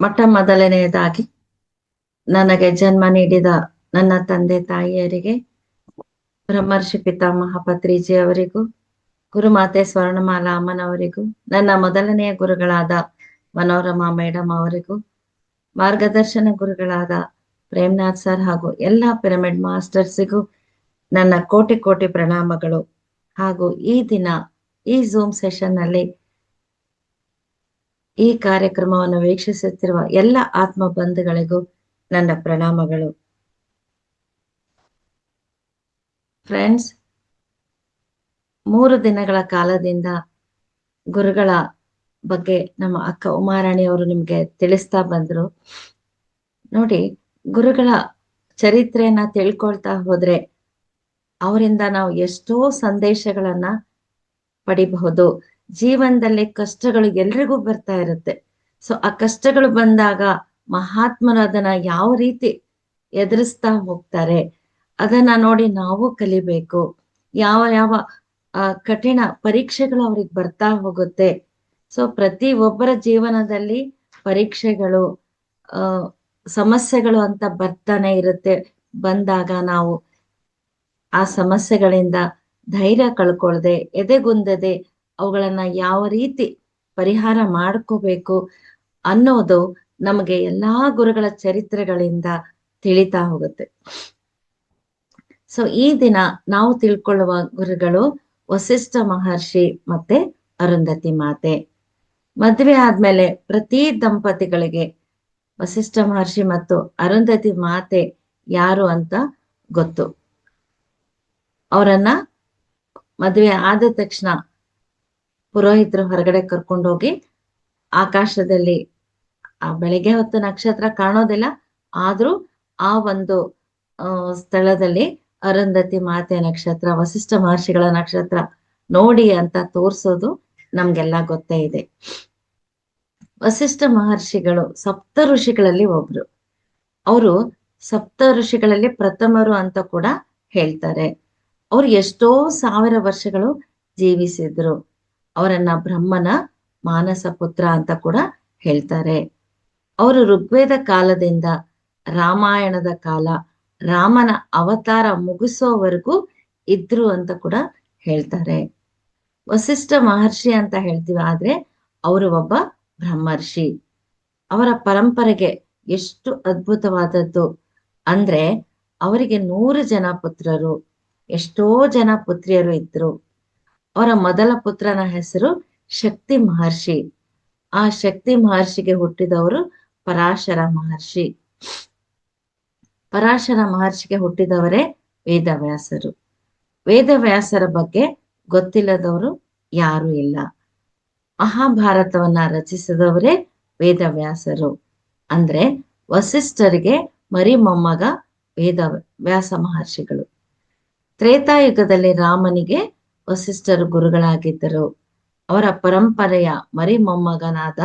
ಮೊಟ್ಟ ಮೊದಲನೆಯದಾಗಿ ನನಗೆ ಜನ್ಮ ನೀಡಿದ ನನ್ನ ತಂದೆ ತಾಯಿಯರಿಗೆ, ಬ್ರಹ್ಮರ್ಷಿ ಪಿತಾಮಹ ಪತ್ರಿಜಿ ಅವರಿಗೂ, ಗುರುಮಾತೆ ಸ್ವರ್ಣಮಾಲಾ ಅಮ್ಮನವರಿಗೂ, ನನ್ನ ಮೊದಲನೆಯ ಗುರುಗಳಾದ ಮನೋರಮಾ ಮೇಡಮ್ ಅವರಿಗೂ, ಮಾರ್ಗದರ್ಶನ ಗುರುಗಳಾದ ಪ್ರೇಮ್ನಾಥ್ ಸರ್ ಹಾಗೂ ಎಲ್ಲ ಪಿರಮಿಡ್ ಮಾಸ್ಟರ್ಸಿಗೂ ನನ್ನ ಕೋಟಿ ಕೋಟಿ ಪ್ರಣಾಮಗಳು. ಹಾಗೂ ಈ ದಿನ ಈ ಝೂಮ್ ಸೆಷನ್ ನಲ್ಲಿ ಈ ಕಾರ್ಯಕ್ರಮವನ್ನು ವೀಕ್ಷಿಸುತ್ತಿರುವ ಎಲ್ಲ ಆತ್ಮ ಬಂಧುಗಳಿಗೂ ನನ್ನ ಪ್ರಣಾಮಗಳು. ಫ್ರೆಂಡ್ಸ್, 3 ದಿನಗಳ ಕಾಲದಿಂದ ಗುರುಗಳ ಬಗ್ಗೆ ನಮ್ಮ ಅಕ್ಕ ಉಮಾರಾಣಿ ಅವರು ನಿಮ್ಗೆ ತಿಳಿಸ್ತಾ ಬಂದ್ರು. ನೋಡಿ, ಗುರುಗಳ ಚರಿತ್ರೆಯನ್ನ ತಿಳ್ಕೊಳ್ತಾ ಹೋದ್ರೆ ಅವರಿಂದ ನಾವು ಎಷ್ಟೋ ಸಂದೇಶಗಳನ್ನ ಪಡಿಬಹುದು. ಜೀವನದಲ್ಲಿ ಕಷ್ಟಗಳು ಎಲ್ರಿಗೂ ಬರ್ತಾ ಇರುತ್ತೆ. ಸೊ ಆ ಕಷ್ಟಗಳು ಬಂದಾಗ ಮಹಾತ್ಮರು ಅದನ್ನ ಯಾವ ರೀತಿ ಎದುರಿಸ್ತಾ ಹೋಗ್ತಾರೆ ಅದನ್ನ ನೋಡಿ ನಾವು ಕಲಿಬೇಕು. ಯಾವ ಯಾವ ಕಠಿಣ ಪರೀಕ್ಷೆಗಳು ಅವ್ರಿಗೆ ಬರ್ತಾ ಹೋಗುತ್ತೆ. ಸೊ ಪ್ರತಿ ಒಬ್ಬರ ಜೀವನದಲ್ಲಿ ಪರೀಕ್ಷೆಗಳು ಸಮಸ್ಯೆಗಳು ಅಂತ ಬರ್ತಾನೆ ಇರುತ್ತೆ. ಬಂದಾಗ ನಾವು ಆ ಸಮಸ್ಯೆಗಳಿಂದ ಧೈರ್ಯ ಕಳ್ಕೊಳ್ದೆ, ಎದೆಗುಂದದೆ ಅವುಗಳನ್ನ ಯಾವ ರೀತಿ ಪರಿಹಾರ ಮಾಡ್ಕೋಬೇಕು ಅನ್ನೋದು ನಮಗೆ ಎಲ್ಲಾ ಗುರುಗಳ ಚರಿತ್ರೆಗಳಿಂದ ತಿಳಿತಾ ಹೋಗುತ್ತೆ. ಸೊ ಈ ದಿನ ನಾವು ತಿಳ್ಕೊಳ್ಳುವ ಗುರುಗಳು ವಸಿಷ್ಠ ಮಹರ್ಷಿ ಮತ್ತೆ ಅರುಂಧತಿ ಮಾತೆ. ಮದುವೆ ಆದ್ಮೇಲೆ ಪ್ರತಿ ದಂಪತಿಗಳಿಗೆ ವಸಿಷ್ಠ ಮಹರ್ಷಿ ಮತ್ತು ಅರುಂಧತಿ ಮಾತೆ ಯಾರು ಅಂತ ಗೊತ್ತು. ಅವರನ್ನ ಮದುವೆ ಆದ ತಕ್ಷಣ ಪುರೋಹಿತರು ಹೊರಗಡೆ ಕರ್ಕೊಂಡೋಗಿ ಆಕಾಶದಲ್ಲಿ ಬೆಳಿಗ್ಗೆ ಹೊತ್ತು ನಕ್ಷತ್ರ ಕಾಣೋದಿಲ್ಲ, ಆದ್ರೂ ಆ ಒಂದು ಸ್ಥಳದಲ್ಲಿ ಅರುಂಧತಿ ಮಾತೆ ನಕ್ಷತ್ರ, ವಸಿಷ್ಠ ಮಹರ್ಷಿಗಳ ನಕ್ಷತ್ರ ನೋಡಿ ಅಂತ ತೋರ್ಸೋದು ನಮ್ಗೆಲ್ಲ ಗೊತ್ತೇ ಇದೆ. ವಸಿಷ್ಠ ಮಹರ್ಷಿಗಳು ಸಪ್ತ ಋಷಿಗಳಲ್ಲಿ ಒಬ್ರು. ಅವರು ಸಪ್ತ ಋಷಿಗಳಲ್ಲಿ ಪ್ರಥಮರು ಅಂತ ಕೂಡ ಹೇಳ್ತಾರೆ. ಅವ್ರು ಎಷ್ಟೋ 1000 ವರ್ಷಗಳು ಜೀವಿಸಿದ್ರು. ಅವರನ್ನ ಬ್ರಹ್ಮನ ಮಾನಸ ಪುತ್ರ ಅಂತ ಕೂಡ ಹೇಳ್ತಾರೆ. ಅವರು ಋಗ್ವೇದ ಕಾಲದಿಂದ ರಾಮಾಯಣದ ಕಾಲ, ರಾಮನ ಅವತಾರ ಮುಗಿಸೋವರೆಗೂ ಇದ್ರು ಅಂತ ಕೂಡ ಹೇಳ್ತಾರೆ. ವಸಿಷ್ಠ ಮಹರ್ಷಿ ಅಂತ ಹೇಳ್ತೀವಿ, ಆದ್ರೆ ಅವರು ಒಬ್ಬ ಬ್ರಹ್ಮರ್ಷಿ. ಅವರ ಪರಂಪರೆಗೆ ಎಷ್ಟು ಅದ್ಭುತವಾದದ್ದು ಅಂದ್ರೆ ಅವರಿಗೆ 100 ಜನ ಪುತ್ರರು, ಎಷ್ಟೋ ಜನ ಪುತ್ರಿಯರು ಇದ್ರು. ಅವರ ಮೊದಲ ಪುತ್ರನ ಹೆಸರು ಶಕ್ತಿ ಮಹರ್ಷಿ. ಆ ಶಕ್ತಿ ಮಹರ್ಷಿಗೆ ಹುಟ್ಟಿದವರು ಪರಾಶರ ಮಹರ್ಷಿ. ಪರಾಶರ ಮಹರ್ಷಿಗೆ ಹುಟ್ಟಿದವರೇ ವೇದವ್ಯಾಸರು. ವೇದವ್ಯಾಸರ ಬಗ್ಗೆ ಗೊತ್ತಿಲ್ಲದವರು ಯಾರು ಇಲ್ಲ. ಮಹಾಭಾರತವನ್ನ ರಚಿಸಿದವರೇ ವೇದವ್ಯಾಸರು. ಅಂದ್ರೆ ವಸಿಷ್ಠರಿಗೆ ಮರಿ ಮೊಮ್ಮಗ ವೇದವ್ಯಾಸ ಮಹರ್ಷಿಗಳು. ತ್ರೇತಾಯುಗದಲ್ಲಿ ರಾಮನಿಗೆ ವಸಿಷ್ಠರು ಗುರುಗಳಾಗಿದ್ದರು. ಅವರ ಪರಂಪರೆಯ ಮರಿ ಮೊಮ್ಮಗನಾದ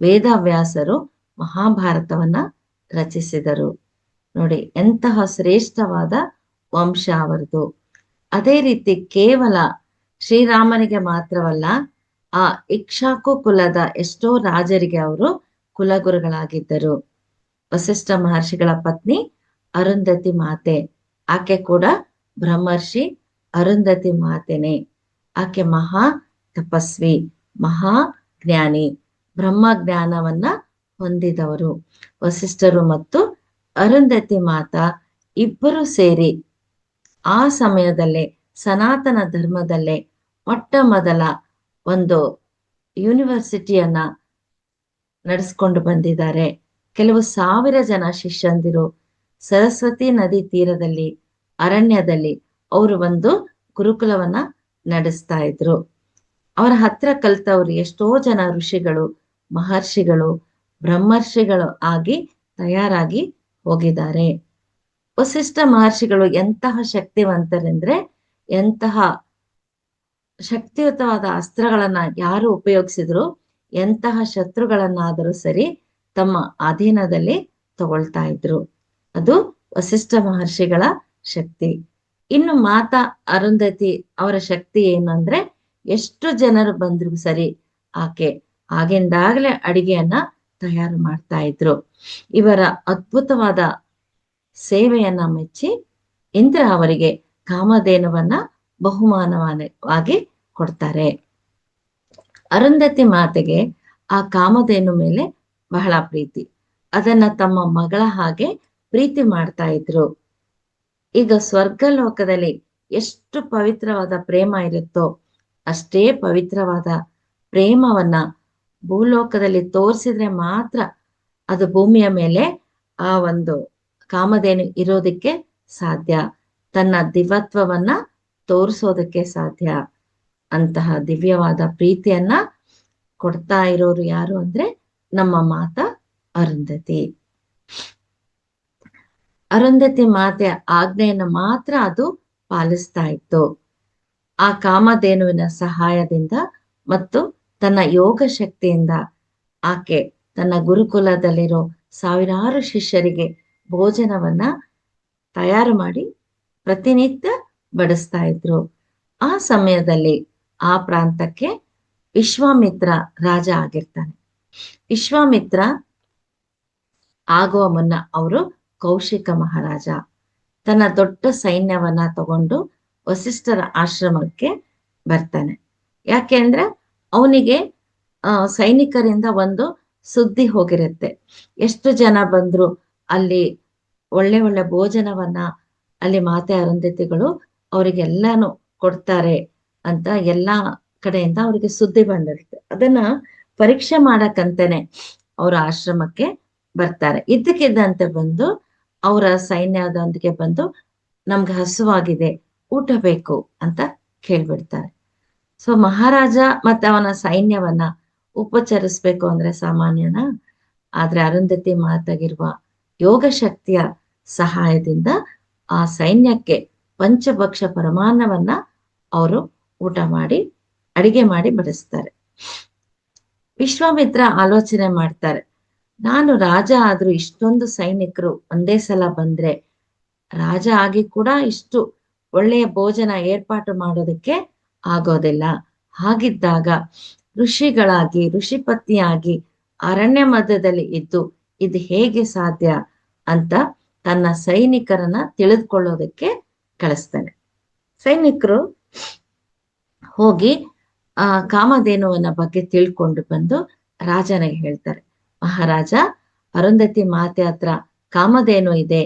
ವೇದವ್ಯಾಸರು ಮಹಾಭಾರತವನ್ನ ರಚಿಸಿದರು. ನೋಡಿ, ಎಂತಹ ಶ್ರೇಷ್ಠವಾದ ವಂಶ ಅವರದು. ಅದೇ ರೀತಿ ಕೇವಲ ಶ್ರೀರಾಮನಿಗೆ ಮಾತ್ರವಲ್ಲ, ಆ ಇಕ್ಷಾಕು ಕುಲದ ಎಷ್ಟೋ ರಾಜರಿಗೆ ಅವರು ಕುಲಗುರುಗಳಾಗಿದ್ದರು. ವಸಿಷ್ಠ ಮಹರ್ಷಿಗಳ ಪತ್ನಿ ಅರುಂಧತಿ ಮಾತೆ, ಆಕೆ ಕೂಡ ಬ್ರಹ್ಮರ್ಷಿ ಅರುಂಧತಿ ಮಾತೆನೆ. ಆಕೆ ಮಹಾ ತಪಸ್ವಿ, ಮಹಾ ಜ್ಞಾನಿ, ಬ್ರಹ್ಮ ಜ್ಞಾನವನ್ನ ಹೊಂದಿದವರು. ವಸಿಷ್ಠರು ಮತ್ತು ಅರುಂಧತಿ ಮಾತಾ ಇಬ್ಬರು ಸೇರಿ ಆ ಸಮಯದಲ್ಲೇ ಸನಾತನ ಧರ್ಮದಲ್ಲೇ ಮೊಟ್ಟ ಮೊದಲ ಒಂದು ಯೂನಿವರ್ಸಿಟಿಯನ್ನ ನಡೆಸ್ಕೊಂಡು ಬಂದಿದ್ದಾರೆ. ಕೆಲವು 1000 ಜನ ಶಿಷ್ಯಂದಿರು ಸರಸ್ವತಿ ನದಿ ತೀರದಲ್ಲಿ ಅರಣ್ಯದಲ್ಲಿ ಅವರು ಒಂದು ಗುರುಕುಲವನ್ನ ನಡೆಸ್ತಾ ಇದ್ರು. ಅವರ ಹತ್ರ ಕಲ್ತವ್ರು ಎಷ್ಟೋ ಜನ ಋಷಿಗಳು, ಮಹರ್ಷಿಗಳು, ಬ್ರಹ್ಮರ್ಷಿಗಳು ಆಗಿ ತಯಾರಾಗಿ ಹೋಗಿದ್ದಾರೆ. ವಸಿಷ್ಠ ಮಹರ್ಷಿಗಳು ಎಂತಹ ಶಕ್ತಿವಂತರೆಂದ್ರೆ, ಎಂತಹ ಶಕ್ತಿಯುತವಾದ ಅಸ್ತ್ರಗಳನ್ನ ಯಾರು ಉಪಯೋಗಿಸಿದ್ರು, ಎಂತಹ ಶತ್ರುಗಳನ್ನಾದರೂ ಸರಿ ತಮ್ಮ ಅಧೀನದಲ್ಲಿ ತಗೊಳ್ತಾ ಇದ್ರು. ಅದು ವಸಿಷ್ಠ ಮಹರ್ಷಿಗಳ ಶಕ್ತಿ. ಇನ್ನು ಮಾತಾ ಅರುಂಧತಿ ಅವರ ಶಕ್ತಿ ಏನು ಅಂದ್ರೆ, ಎಷ್ಟು ಜನರು ಬಂದ್ರು ಸರಿ ಆಕೆ ಆಗಿಂದಾಗಲೇ ಅಡಿಗೆಯನ್ನ ತಯಾರು ಮಾಡ್ತಾ ಇದ್ರು. ಇವರ ಅದ್ಭುತವಾದ ಸೇವೆಯನ್ನ ಮೆಚ್ಚಿ ಇಂದ್ರ ಅವರಿಗೆ ಕಾಮಧೇನುವನ್ನ ಬಹುಮಾನವಾಗಿ ಕೊಡ್ತಾರೆ. ಅರುಂಧತಿ ಮಾತೆಗೆ ಆ ಕಾಮಧೇನು ಮೇಲೆ ಬಹಳ ಪ್ರೀತಿ. ಅದನ್ನ ತಮ್ಮ ಮಗಳ ಹಾಗೆ ಪ್ರೀತಿ ಮಾಡ್ತಾ ಇದ್ರು. ಈಗ ಸ್ವರ್ಗ ಲೋಕದಲ್ಲಿ ಎಷ್ಟು ಪವಿತ್ರವಾದ ಪ್ರೇಮ ಇರುತ್ತೋ ಅಷ್ಟೇ ಪವಿತ್ರವಾದ ಪ್ರೇಮವನ್ನ ಭೂಲೋಕದಲ್ಲಿ ತೋರಿಸಿದ್ರೆ ಮಾತ್ರ ಅದು ಭೂಮಿಯ ಮೇಲೆ ಆ ಒಂದು ಕಾಮಧೇನು ಇರೋದಕ್ಕೆ ಸಾಧ್ಯ, ತನ್ನ ದಿವ್ಯತ್ವವನ್ನ ತೋರಿಸೋದಕ್ಕೆ ಸಾಧ್ಯ. ಅಂತಹ ದಿವ್ಯವಾದ ಪ್ರೀತಿಯನ್ನ ಕೊಡ್ತಾ ಇರೋರು ಯಾರು ಅಂದ್ರೆ ನಮ್ಮ ಮಾತಾ ಅರುಂಧತಿ. ಅರುಂಧತಿ ಮಾತೆಯ ಆಜ್ಞೆಯನ್ನು ಮಾತ್ರ ಅದು ಪಾಲಿಸ್ತಾ ಇತ್ತು. ಆ ಕಾಮಧೇನುವಿನ ಸಹಾಯದಿಂದ ಮತ್ತು ತನ್ನ ಯೋಗ ಶಕ್ತಿಯಿಂದ ಆಕೆ ತನ್ನ ಗುರುಕುಲದಲ್ಲಿರೋ ಸಾವಿರಾರು ಶಿಷ್ಯರಿಗೆ ಭೋಜನವನ್ನ ತಯಾರು ಮಾಡಿ ಪ್ರತಿನಿತ್ಯ ಬಡಿಸ್ತಾ ಇದ್ರು. ಆ ಸಮಯದಲ್ಲಿ ಆ ಪ್ರಾಂತಕ್ಕೆ ವಿಶ್ವಾಮಿತ್ರ ರಾಜ ಆಗಿರ್ತಾನೆ. ವಿಶ್ವಾಮಿತ್ರ ಆಗುವ ಮುನ್ನ ಅವರು ಕೌಶಿಕ ಮಹಾರಾಜ ತನ್ನ ದೊಡ್ಡ ಸೈನ್ಯವನ್ನ ತಗೊಂಡು ವಸಿಷ್ಠರ ಆಶ್ರಮಕ್ಕೆ ಬರ್ತಾನೆ. ಯಾಕೆಂದ್ರೆ ಅವನಿಗೆ ಸೈನಿಕರಿಂದ ಒಂದು ಸುದ್ದಿ ಹೋಗಿರುತ್ತೆ, ಎಷ್ಟು ಜನ ಬಂದ್ರು ಅಲ್ಲಿ ಒಳ್ಳೆ ಒಳ್ಳೆ ಭೋಜನವನ್ನ ಅಲ್ಲಿ ಮಾತೆ ಅರುಂಧತಿಗಳು ಅವರಿಗೆಲ್ಲಾನು ಕೊಡ್ತಾರೆ ಅಂತ ಎಲ್ಲಾ ಕಡೆಯಿಂದ ಅವರಿಗೆ ಸುದ್ದಿ ಬಂದಿರುತ್ತೆ. ಅದನ್ನ ಪರೀಕ್ಷೆ ಮಾಡಕ್ಕಂತಾನೆ ಅವರ ಆಶ್ರಮಕ್ಕೆ ಬರ್ತಾರೆ. ಇದ್ದಕ್ಕಿದ್ದಂತೆ ಬಂದು ಅವರ ಸೈನ್ಯದೊಂದಿಗೆ ಬಂದು ನಮ್ಗೆ ಹಸುವಾಗಿದೆ, ಊಟ ಬೇಕು ಅಂತ ಕೇಳ್ಬಿಡ್ತಾರೆ. ಸೊ ಮಹಾರಾಜ ಮತ್ತೆ ಅವನ ಸೈನ್ಯವನ್ನ ಉಪಚರಿಸ್ಬೇಕು ಅಂದ್ರೆ ಸಾಮಾನ್ಯನ, ಆದ್ರೆ ಅರುಂಧತಿ ಮಾತಾಗಿರುವ ಯೋಗ ಶಕ್ತಿಯ ಸಹಾಯದಿಂದ ಆ ಸೈನ್ಯಕ್ಕೆ ಪಂಚಭಕ್ಷ ಪರಮಾನ್ನವನ್ನ ಅವರು ಊಟ ಮಾಡಿ ಅಡಿಗೆ ಮಾಡಿ ಬಡಿಸ್ತಾರೆ. ವಿಶ್ವಾಮಿತ್ರ ಆಲೋಚನೆ ಮಾಡ್ತಾರೆ, ನಾನು ರಾಜ ಆದ್ರೂ ಇಷ್ಟೊಂದು ಸೈನಿಕರು ಒಂದೇ ಸಲ ಬಂದ್ರೆ ರಾಜ ಆಗಿ ಕೂಡ ಇಷ್ಟು ಒಳ್ಳೆಯ ಭೋಜನ ಏರ್ಪಾಟು ಮಾಡೋದಕ್ಕೆ ಆಗೋದಿಲ್ಲ. ಹಾಗಿದ್ದಾಗ ಋಷಿಗಳಾಗಿ ಋಷಿಪತ್ನಿಯಾಗಿ ಅರಣ್ಯ ಮಧ್ಯದಲ್ಲಿ ಇದ್ದು ಇದು ಹೇಗೆ ಸಾಧ್ಯ ಅಂತ ತನ್ನ ಸೈನಿಕರನ್ನ ತಿಳಿದುಕೊಳ್ಳೋದಕ್ಕೆ ಕಳಿಸ್ತಾನೆ. ಸೈನಿಕರು ಹೋಗಿ ಆ ಕಾಮಧೇನುವನ ಬಗ್ಗೆ ತಿಳ್ಕೊಂಡು ಬಂದು ರಾಜನಿಗೆ ಹೇಳ್ತಾರೆ, ಮಹಾರಾಜ ಅರುಂಧತಿ ಮಾತೆ ಹತ್ರ ಕಾಮಧೇನು ಇದೆ,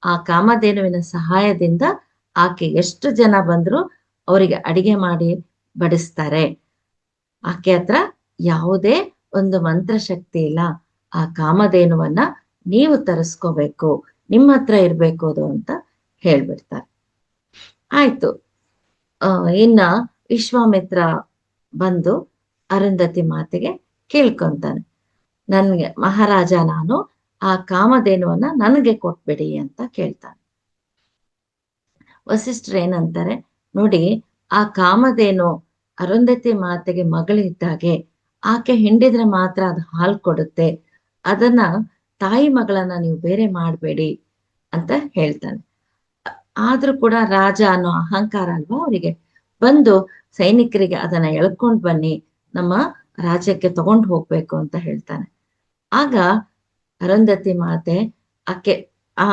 ಆ ಕಾಮಧೇನುವಿನ ಸಹಾಯದಿಂದ ಆಕೆ ಎಷ್ಟು ಜನ ಬಂದ್ರು ಅವರಿಗೆ ಅಡಿಗೆ ಮಾಡಿ ಬಡಿಸ್ತಾರೆ. ಆಕೆ ಹತ್ರ ಯಾವುದೇ ಒಂದು ಮಂತ್ರಶಕ್ತಿ ಇಲ್ಲ, ಆ ಕಾಮಧೇನುವನ್ನ ನೀವು ತರಿಸ್ಕೋಬೇಕು, ನಿಮ್ಮ ಹತ್ರ ಇರ್ಬೇಕು ಅದು ಅಂತ ಹೇಳ್ಬಿಡ್ತಾರೆ. ಆಯ್ತು. ಇನ್ನ ವಿಶ್ವಾಮಿತ್ರ ಬಂದು ಅರುಂಧತಿ ಮಾತೆಗೆ ಕೇಳ್ಕೊಂತಾನೆ, ನನ್ಗೆ ಮಹಾರಾಜ ನಾನು ಆ ಕಾಮಧೇನುವನ್ನ ನನಗೆ ಕೊಟ್ಬಿಡಿ ಅಂತ ಕೇಳ್ತಾನೆ. ವಸಿಷ್ಠರು ಏನಂತಾರೆ, ನೋಡಿ ಆ ಕಾಮಧೇನು ಅರುಂಧತಿ ಮಾತೆಗೆ ಮಗಳಿದ್ದಾಗೆ, ಆಕೆ ಹಿಂಡಿದ್ರೆ ಮಾತ್ರ ಅದು ಹಾಲು ಕೊಡುತ್ತೆ, ಅದನ್ನ ತಾಯಿ ಮಗಳನ್ನ ನೀವು ಬೇರೆ ಮಾಡಬೇಡಿ ಅಂತ ಹೇಳ್ತಾನೆ. ಆದ್ರೂ ಕೂಡ ರಾಜ ಅನ್ನೋ ಅಹಂಕಾರ ಅಲ್ವಾ ಅವರಿಗೆ, ಬಂದು ಸೈನಿಕರಿಗೆ ಅದನ್ನ ಎಳ್ಕೊಂಡ್ ಬನ್ನಿ, ನಮ್ಮ ರಾಜ್ಯಕ್ಕೆ ತಗೊಂಡು ಹೋಗ್ಬೇಕು ಅಂತ ಹೇಳ್ತಾನೆ. ಆಗ ಅರುಂಧತಿ ಮಾತೆ ಆಕೆ ಆ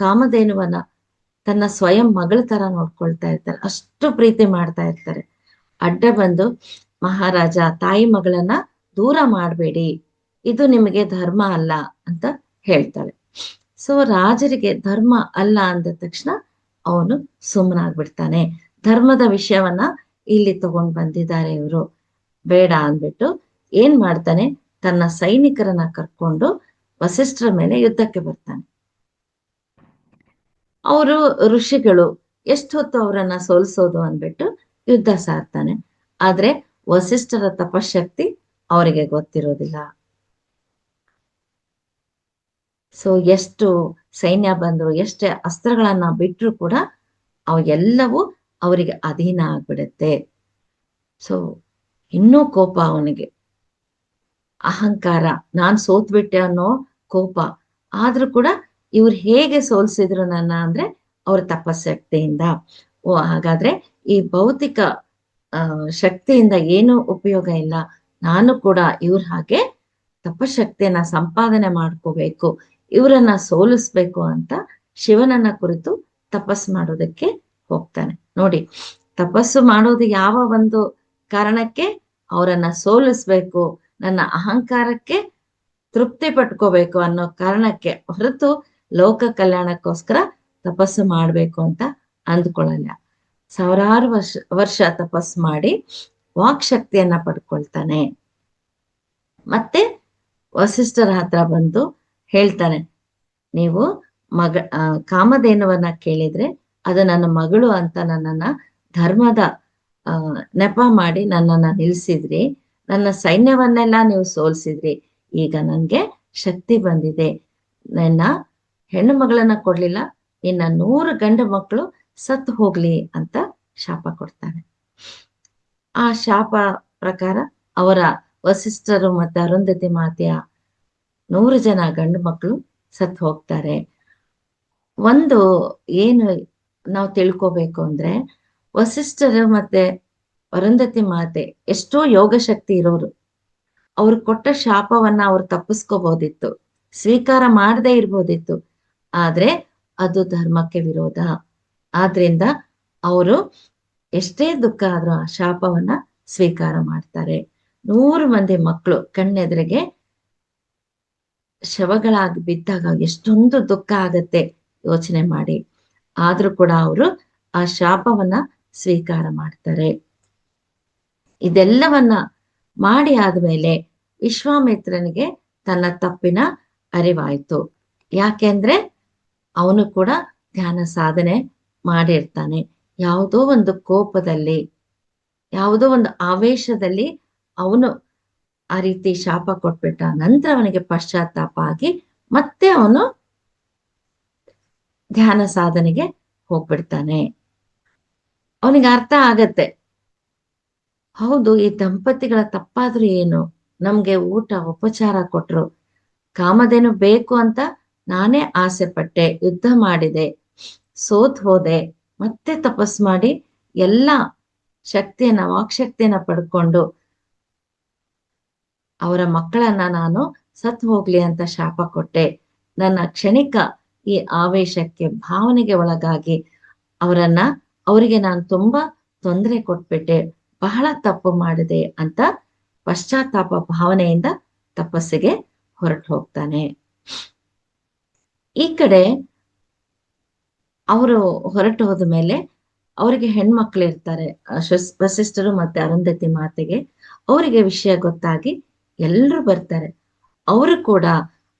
ಕಾಮಧೇನುವನ್ನ ತನ್ನ ಸ್ವಯಂ ಮಗಳ ತರ ನೋಡ್ಕೊಳ್ತಾ ಇರ್ತಾರೆ, ಅಷ್ಟು ಪ್ರೀತಿ ಮಾಡ್ತಾ ಇರ್ತಾರೆ. ಅಡ್ಡ ಬಂದು ಮಹಾರಾಜ ತಾಯಿ ಮಗಳನ್ನ ದೂರ ಮಾಡಬೇಡಿ, ಇದು ನಿಮಗೆ ಧರ್ಮ ಅಲ್ಲ ಅಂತ ಹೇಳ್ತಾಳೆ. ಸೊ ರಾಜರಿಗೆ ಧರ್ಮ ಅಲ್ಲ ಅಂದ ತಕ್ಷಣ ಅವನು ಸುಮ್ಮನಾಗ್ಬಿಡ್ತಾನೆ. ಧರ್ಮದ ವಿಷಯವನ್ನ ಇಲ್ಲಿ ತಗೊಂಡ್ ಬಂದಿದ್ದಾರೆ ಇವರು, ಬೇಡ ಅಂದ್ಬಿಟ್ಟು ಏನ್ ಮಾಡ್ತಾನೆ, ತನ್ನ ಸೈನಿಕರನ್ನ ಕರ್ಕೊಂಡು ವಸಿಷ್ಠರ ಮೇಲೆ ಯುದ್ಧಕ್ಕೆ ಬರ್ತಾನೆ. ಅವರು ಋಷಿಗಳು ಎಷ್ಟು ಹೊತ್ತು ಅವರನ್ನ ಸೋಲ್ಸೋದು ಅಂದ್ಬಿಟ್ಟು ಯುದ್ಧ ಸಾರ್ತಾನೆ. ಆದ್ರೆ ವಸಿಷ್ಠರ ತಪಶಕ್ತಿ ಅವರಿಗೆ ಗೊತ್ತಿರೋದಿಲ್ಲ. ಸೊ ಎಷ್ಟು ಸೈನ್ಯ ಬಂದ್ರು, ಎಷ್ಟೇ ಅಸ್ತ್ರಗಳನ್ನ ಬಿಟ್ರು ಕೂಡ ಅವೆಲ್ಲವೂ ಅವರಿಗೆ ಅಧೀನ ಆಗ್ಬಿಡುತ್ತೆ. ಸೊ ಇನ್ನೂ ಕೋಪ ಅವನಿಗೆ, ಅಹಂಕಾರ, ನಾನ್ ಸೋತ್ಬಿಟ್ಟೆ ಅನ್ನೋ ಕೋಪ. ಆದ್ರೂ ಕೂಡ ಇವ್ರು ಹೇಗೆ ಸೋಲ್ಸಿದ್ರು ನನ್ನ ಅಂದ್ರೆ ಅವ್ರ ತಪಶಕ್ತಿಯಿಂದ. ಹಾಗಾದ್ರೆ ಈ ಭೌತಿಕ ಶಕ್ತಿಯಿಂದ ಏನು ಉಪಯೋಗ ಇಲ್ಲ, ನಾನು ಕೂಡ ಇವ್ರ ಹಾಗೆ ತಪಶಕ್ತಿಯನ್ನ ಸಂಪಾದನೆ ಮಾಡ್ಕೋಬೇಕು, ಇವರನ್ನ ಸೋಲಿಸ್ಬೇಕು ಅಂತ ಶಿವನನ್ನ ಕುರಿತು ತಪಸ್ಸು ಮಾಡೋದಕ್ಕೆ ಹೋಗ್ತಾನೆ. ನೋಡಿ, ತಪಸ್ಸು ಮಾಡೋದು ಯಾವ ಒಂದು ಕಾರಣಕ್ಕೆ? ಅವರನ್ನ ಸೋಲಿಸ್ಬೇಕು, ನನ್ನ ಅಹಂಕಾರಕ್ಕೆ ತೃಪ್ತಿ ಪಟ್ಕೋಬೇಕು ಅನ್ನೋ ಕಾರಣಕ್ಕೆ ಹೊರತು ಲೋಕ ಕಲ್ಯಾಣಕ್ಕೋಸ್ಕರ ತಪಸ್ಸು ಮಾಡ್ಬೇಕು ಅಂತ ಅಂದ್ಕೊಳ್ಳಲ್ಲ. ಸಾವಿರಾರು ವರ್ಷ ತಪಸ್ಸು ಮಾಡಿ ವಾಕ್ ಶಕ್ತಿಯನ್ನ ಪಡ್ಕೊಳ್ತಾನೆ. ಮತ್ತೆ ವಸಿಷ್ಠರ ಹತ್ರ ಬಂದು ಹೇಳ್ತಾನೆ, ನೀವು ಕಾಮಧೇನುವನ್ನ ಕೇಳಿದ್ರೆ ಅದು ನನ್ನ ಮಗಳು ಅಂತ ನನ್ನನ್ನ ಧರ್ಮದ ನೆಪ ಮಾಡಿ ನನ್ನನ್ನ ನಿಲ್ಸಿದ್ರಿ, ನನ್ನ ಸೈನ್ಯವನ್ನೆಲ್ಲ ನೀವು ಸೋಲ್ಸಿದ್ರಿ, ಈಗ ನನ್ಗೆ ಶಕ್ತಿ ಬಂದಿದೆ, ನನ್ನ ಹೆಣ್ಣು ಮಗಳನ್ನ ಕೊಡ್ಲಿಲ್ಲ, ಇನ್ನ 100 ಗಂಡು ಮಕ್ಕಳು ಸತ್ತು ಹೋಗ್ಲಿ ಅಂತ ಶಾಪ ಕೊಡ್ತಾನೆ. ಆ ಶಾಪ ಪ್ರಕಾರ ಅವರ ವಸಿಷ್ಠರು ಮತ್ತೆ ಅರುಂಧತಿ ಮಾತೆಯ 100 ಜನ ಗಂಡು ಮಕ್ಕಳು ಸತ್ತು ಹೋಗ್ತಾರೆ. ಒಂದು ಏನು ನಾವು ತಿಳ್ಕೋಬೇಕು ಅಂದ್ರೆ, ವಸಿಷ್ಠರು ಮತ್ತೆ ಅರುಂಧತಿ ಮಾತೆ ಎಷ್ಟೋ ಯೋಗ ಶಕ್ತಿ ಇರೋರು. ಅವ್ರು ಕೊಟ್ಟ ಶಾಪವನ್ನ ಅವ್ರು ತಪ್ಪಿಸ್ಕೋಬಹುದಿತ್ತು, ಸ್ವೀಕಾರ ಮಾಡದೇ ಇರ್ಬೋದಿತ್ತು, ಆದ್ರೆ ಅದು ಧರ್ಮಕ್ಕೆ ವಿರೋಧ. ಆದ್ರಿಂದ ಅವರು ಎಷ್ಟೇ ದುಃಖ ಆದ್ರೂ ಆ ಶಾಪವನ್ನ ಸ್ವೀಕಾರ ಮಾಡ್ತಾರೆ. 100 ಮಂದಿ ಮಕ್ಕಳು ಕಣ್ಣೆದುರಿಗೆ ಶವಗಳಾಗಿ ಬಿದ್ದಾಗ ಎಷ್ಟೊಂದು ದುಃಖ ಆಗತ್ತೆ ಯೋಚನೆ ಮಾಡಿ. ಆದ್ರೂ ಕೂಡ ಅವರು ಆ ಶಾಪವನ್ನ ಸ್ವೀಕಾರ ಮಾಡ್ತಾರೆ. ಇದೆಲ್ಲವನ್ನ ಮಾಡಿ ಆದ್ಮೇಲೆ ವಿಶ್ವಾಮಿತ್ರನಿಗೆ ತನ್ನ ತಪ್ಪಿನ ಅರಿವಾಯ್ತು. ಯಾಕೆಂದ್ರೆ ಅವನು ಕೂಡ ಧ್ಯಾನ ಸಾಧನೆ ಮಾಡಿರ್ತಾನೆ. ಯಾವುದೋ ಒಂದು ಕೋಪದಲ್ಲಿ, ಯಾವುದೋ ಒಂದು ಆವೇಶದಲ್ಲಿ ಅವನು ಆ ರೀತಿ ಶಾಪ ಕೊಟ್ಬಿಟ್ಟ. ನಂತರ ಅವನಿಗೆ ಪಶ್ಚಾತ್ತಾಪ ಆಗಿ ಮತ್ತೆ ಅವನು ಧ್ಯಾನ ಸಾಧನೆಗೆ ಹೋಗ್ಬಿಡ್ತಾನೆ. ಅವನಿಗೆ ಅರ್ಥ ಆಗತ್ತೆ, ಹೌದು, ಈ ದಂಪತಿಗಳ ತಪ್ಪಾದ್ರೂ ಏನು, ನಮ್ಗೆ ಊಟ ಉಪಚಾರ ಕೊಟ್ರು, ಕಾಮಧೇನು ಬೇಕು ಅಂತ ನಾನೇ ಆಸೆ ಪಟ್ಟೆ, ಯುದ್ಧ ಮಾಡಿದೆ, ಸೋತ್ ಹೋದೆ, ಮತ್ತೆ ತಪಸ್ ಮಾಡಿ ಎಲ್ಲ ಶಕ್ತಿಯನ್ನ ವಾಕ್ಶಕ್ತಿಯನ್ನ ಪಡ್ಕೊಂಡು ಅವರ ಮಕ್ಕಳನ್ನ ನಾನು ಸತ್ ಹೋಗ್ಲಿ ಅಂತ ಶಾಪ ಕೊಟ್ಟೆ. ನನ್ನ ಕ್ಷಣಿಕ ಈ ಆವೇಶಕ್ಕೆ, ಭಾವನೆಗೆ ಒಳಗಾಗಿ ಅವರಿಗೆ ನಾನು ತುಂಬಾ ತೊಂದರೆ ಕೊಟ್ಬಿಟ್ಟೆ, ಬಹಳ ತಪ್ಪು ಮಾಡಿದೆ ಅಂತ ಪಶ್ಚಾತ್ತಾಪ ಭಾವನೆಯಿಂದ ತಪಸ್ಸಿಗೆ ಹೊರಟು ಹೋಗ್ತಾನೆ. ಈ ಕಡೆ ಅವರು ಹೊರಟು ಹೋದ ಮೇಲೆ ಅವರಿಗೆ ಹೆಣ್ಮಕ್ಳು ಇರ್ತಾರೆ, ವಸಿಷ್ಠರು ಮತ್ತೆ ಅರುಂಧತಿ ಮಾತೆಗೆ. ಅವರಿಗೆ ವಿಷಯ ಗೊತ್ತಾಗಿ ಎಲ್ರು ಬರ್ತಾರೆ. ಅವರು ಕೂಡ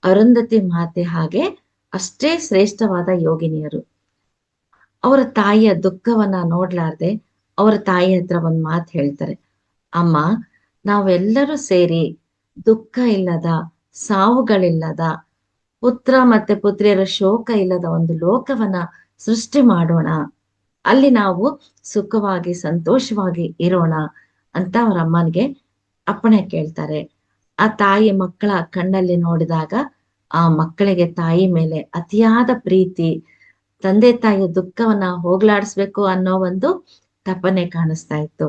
ಅರುಂಧತಿ ಮಾತೆ ಹಾಗೆ ಅಷ್ಟೇ ಶ್ರೇಷ್ಠವಾದ ಯೋಗಿನಿಯರು. ಅವರ ತಾಯಿಯ ದುಃಖವನ್ನ ನೋಡ್ಲಾರ್ದೆ ಅವರ ತಾಯಿ ಹತ್ರ ಒಂದ್ ಮಾತು ಹೇಳ್ತಾರೆ, ಅಮ್ಮ, ನಾವೆಲ್ಲರೂ ಸೇರಿ ದುಃಖ ಇಲ್ಲದ, ಸಾವುಗಳಿಲ್ಲದ, ಪುತ್ರ ಮತ್ತೆ ಪುತ್ರಿಯರ ಶೋಕ ಇಲ್ಲದ ಒಂದು ಲೋಕವನ್ನ ಸೃಷ್ಟಿ ಮಾಡೋಣ, ಅಲ್ಲಿ ನಾವು ಸುಖವಾಗಿ ಸಂತೋಷವಾಗಿ ಇರೋಣ ಅಂತ ಅವರ ಅಮ್ಮನಿಗೆ ಅಪ್ಪಣೆ ಕೇಳ್ತಾರೆ. ಆ ತಾಯಿ ಮಕ್ಕಳ ಕಣ್ಣಲ್ಲಿ ನೋಡಿದಾಗ ಆ ಮಕ್ಕಳಿಗೆ ತಾಯಿ ಮೇಲೆ ಅತಿಯಾದ ಪ್ರೀತಿ, ತಂದೆ ತಾಯಿಯ ದುಃಖವನ್ನ ಹೋಗ್ಲಾಡಿಸ್ಬೇಕು ಅನ್ನೋ ಒಂದು ತಪನೆ ಕಾಣಿಸ್ತಾ ಇತ್ತು.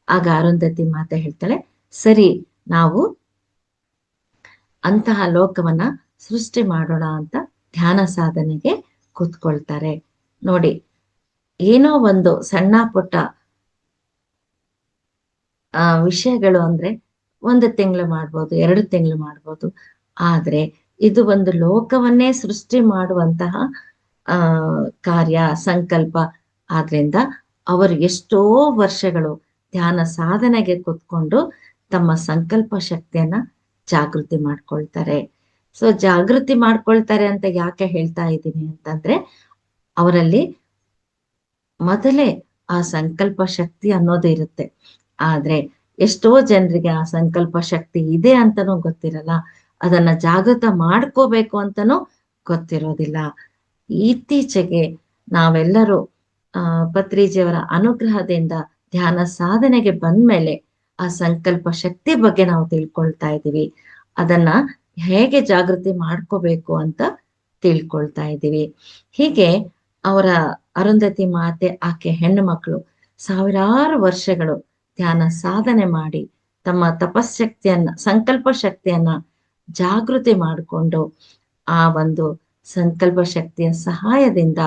ಆಗ ಅರುಂಧತಿ ಮಾತೆ ಹೇಳ್ತಾಳೆ, ಸರಿ, ನಾವು ಅಂತಹ ಲೋಕವನ್ನ ಸೃಷ್ಟಿ ಮಾಡೋಣ ಅಂತ ಧ್ಯಾನ ಸಾಧನೆಗೆ ಕೂತ್ಕೊಳ್ತಾರೆ. ನೋಡಿ, ಏನೋ ಒಂದು ಸಣ್ಣ ಪುಟ್ಟ ವಿಷಯಗಳು ಅಂದ್ರೆ 1 ತಿಂಗಳು ಮಾಡ್ಬೋದು, 2 ತಿಂಗಳು ಮಾಡ್ಬೋದು, ಆದ್ರೆ ಇದು ಒಂದು ಲೋಕವನ್ನೇ ಸೃಷ್ಟಿ ಮಾಡುವಂತಹ ಕಾರ್ಯ, ಸಂಕಲ್ಪ. ಆದ್ರಿಂದ ಅವರು ಎಷ್ಟೋ ವರ್ಷಗಳು ಧ್ಯಾನ ಸಾಧನೆಗೆ ಕೂತ್ಕೊಂಡು ತಮ್ಮ ಸಂಕಲ್ಪ ಶಕ್ತಿಯನ್ನ ಜಾಗೃತಿ ಮಾಡ್ಕೊಳ್ತಾರೆ. ಸೊ ಜಾಗೃತಿ ಮಾಡ್ಕೊಳ್ತಾರೆ ಅಂತ ಯಾಕೆ ಹೇಳ್ತಾ ಇದ್ದೀನಿ ಅಂತಂದ್ರೆ, ಅವರಲ್ಲಿ ಮೊದಲೇ ಆ ಸಂಕಲ್ಪ ಶಕ್ತಿ ಅನ್ನೋದು ಇರುತ್ತೆ. ಆದ್ರೆ ಎಷ್ಟೋ ಜನರಿಗೆ ಆ ಸಂಕಲ್ಪ ಶಕ್ತಿ ಇದೆ ಅಂತನೂ ಗೊತ್ತಿರಲ್ಲ, ಅದನ್ನ ಜಾಗೃತ ಮಾಡ್ಕೋಬೇಕು ಅಂತನೂ ಗೊತ್ತಿರೋದಿಲ್ಲ. ಇತ್ತೀಚೆಗೆ ನಾವೆಲ್ಲರೂ ಪತ್ರಿಜಿಯವರ ಅನುಗ್ರಹದಿಂದ ಧ್ಯಾನ ಸಾಧನೆಗೆ ಬಂದ್ಮೇಲೆ ಆ ಸಂಕಲ್ಪ ಶಕ್ತಿ ಬಗ್ಗೆ ನಾವು ತಿಳ್ಕೊಳ್ತಾ ಇದ್ದೀವಿ. ಅದನ್ನ ಹೇಗೆ ಜಾಗೃತಿ ಮಾಡ್ಕೋಬೇಕು ಅಂತ ತಿಳ್ಕೊಳ್ತಾ ಇದ್ದೀವಿ. ಹೀಗೆ ಅವರ ಅರುಂಧತಿ ಮಾತೆ, ಆಕೆ ಹೆಣ್ಣು ಮಕ್ಕಳು ಸಾವಿರಾರು ವರ್ಷಗಳು ಧ್ಯಾನ ಸಾಧನೆ ಮಾಡಿ ತಮ್ಮ ತಪಶಕ್ತಿಯನ್ನ, ಸಂಕಲ್ಪ ಶಕ್ತಿಯನ್ನ ಜಾಗೃತಿ ಮಾಡಿಕೊಂಡು ಆ ಒಂದು ಸಂಕಲ್ಪ ಶಕ್ತಿಯ ಸಹಾಯದಿಂದ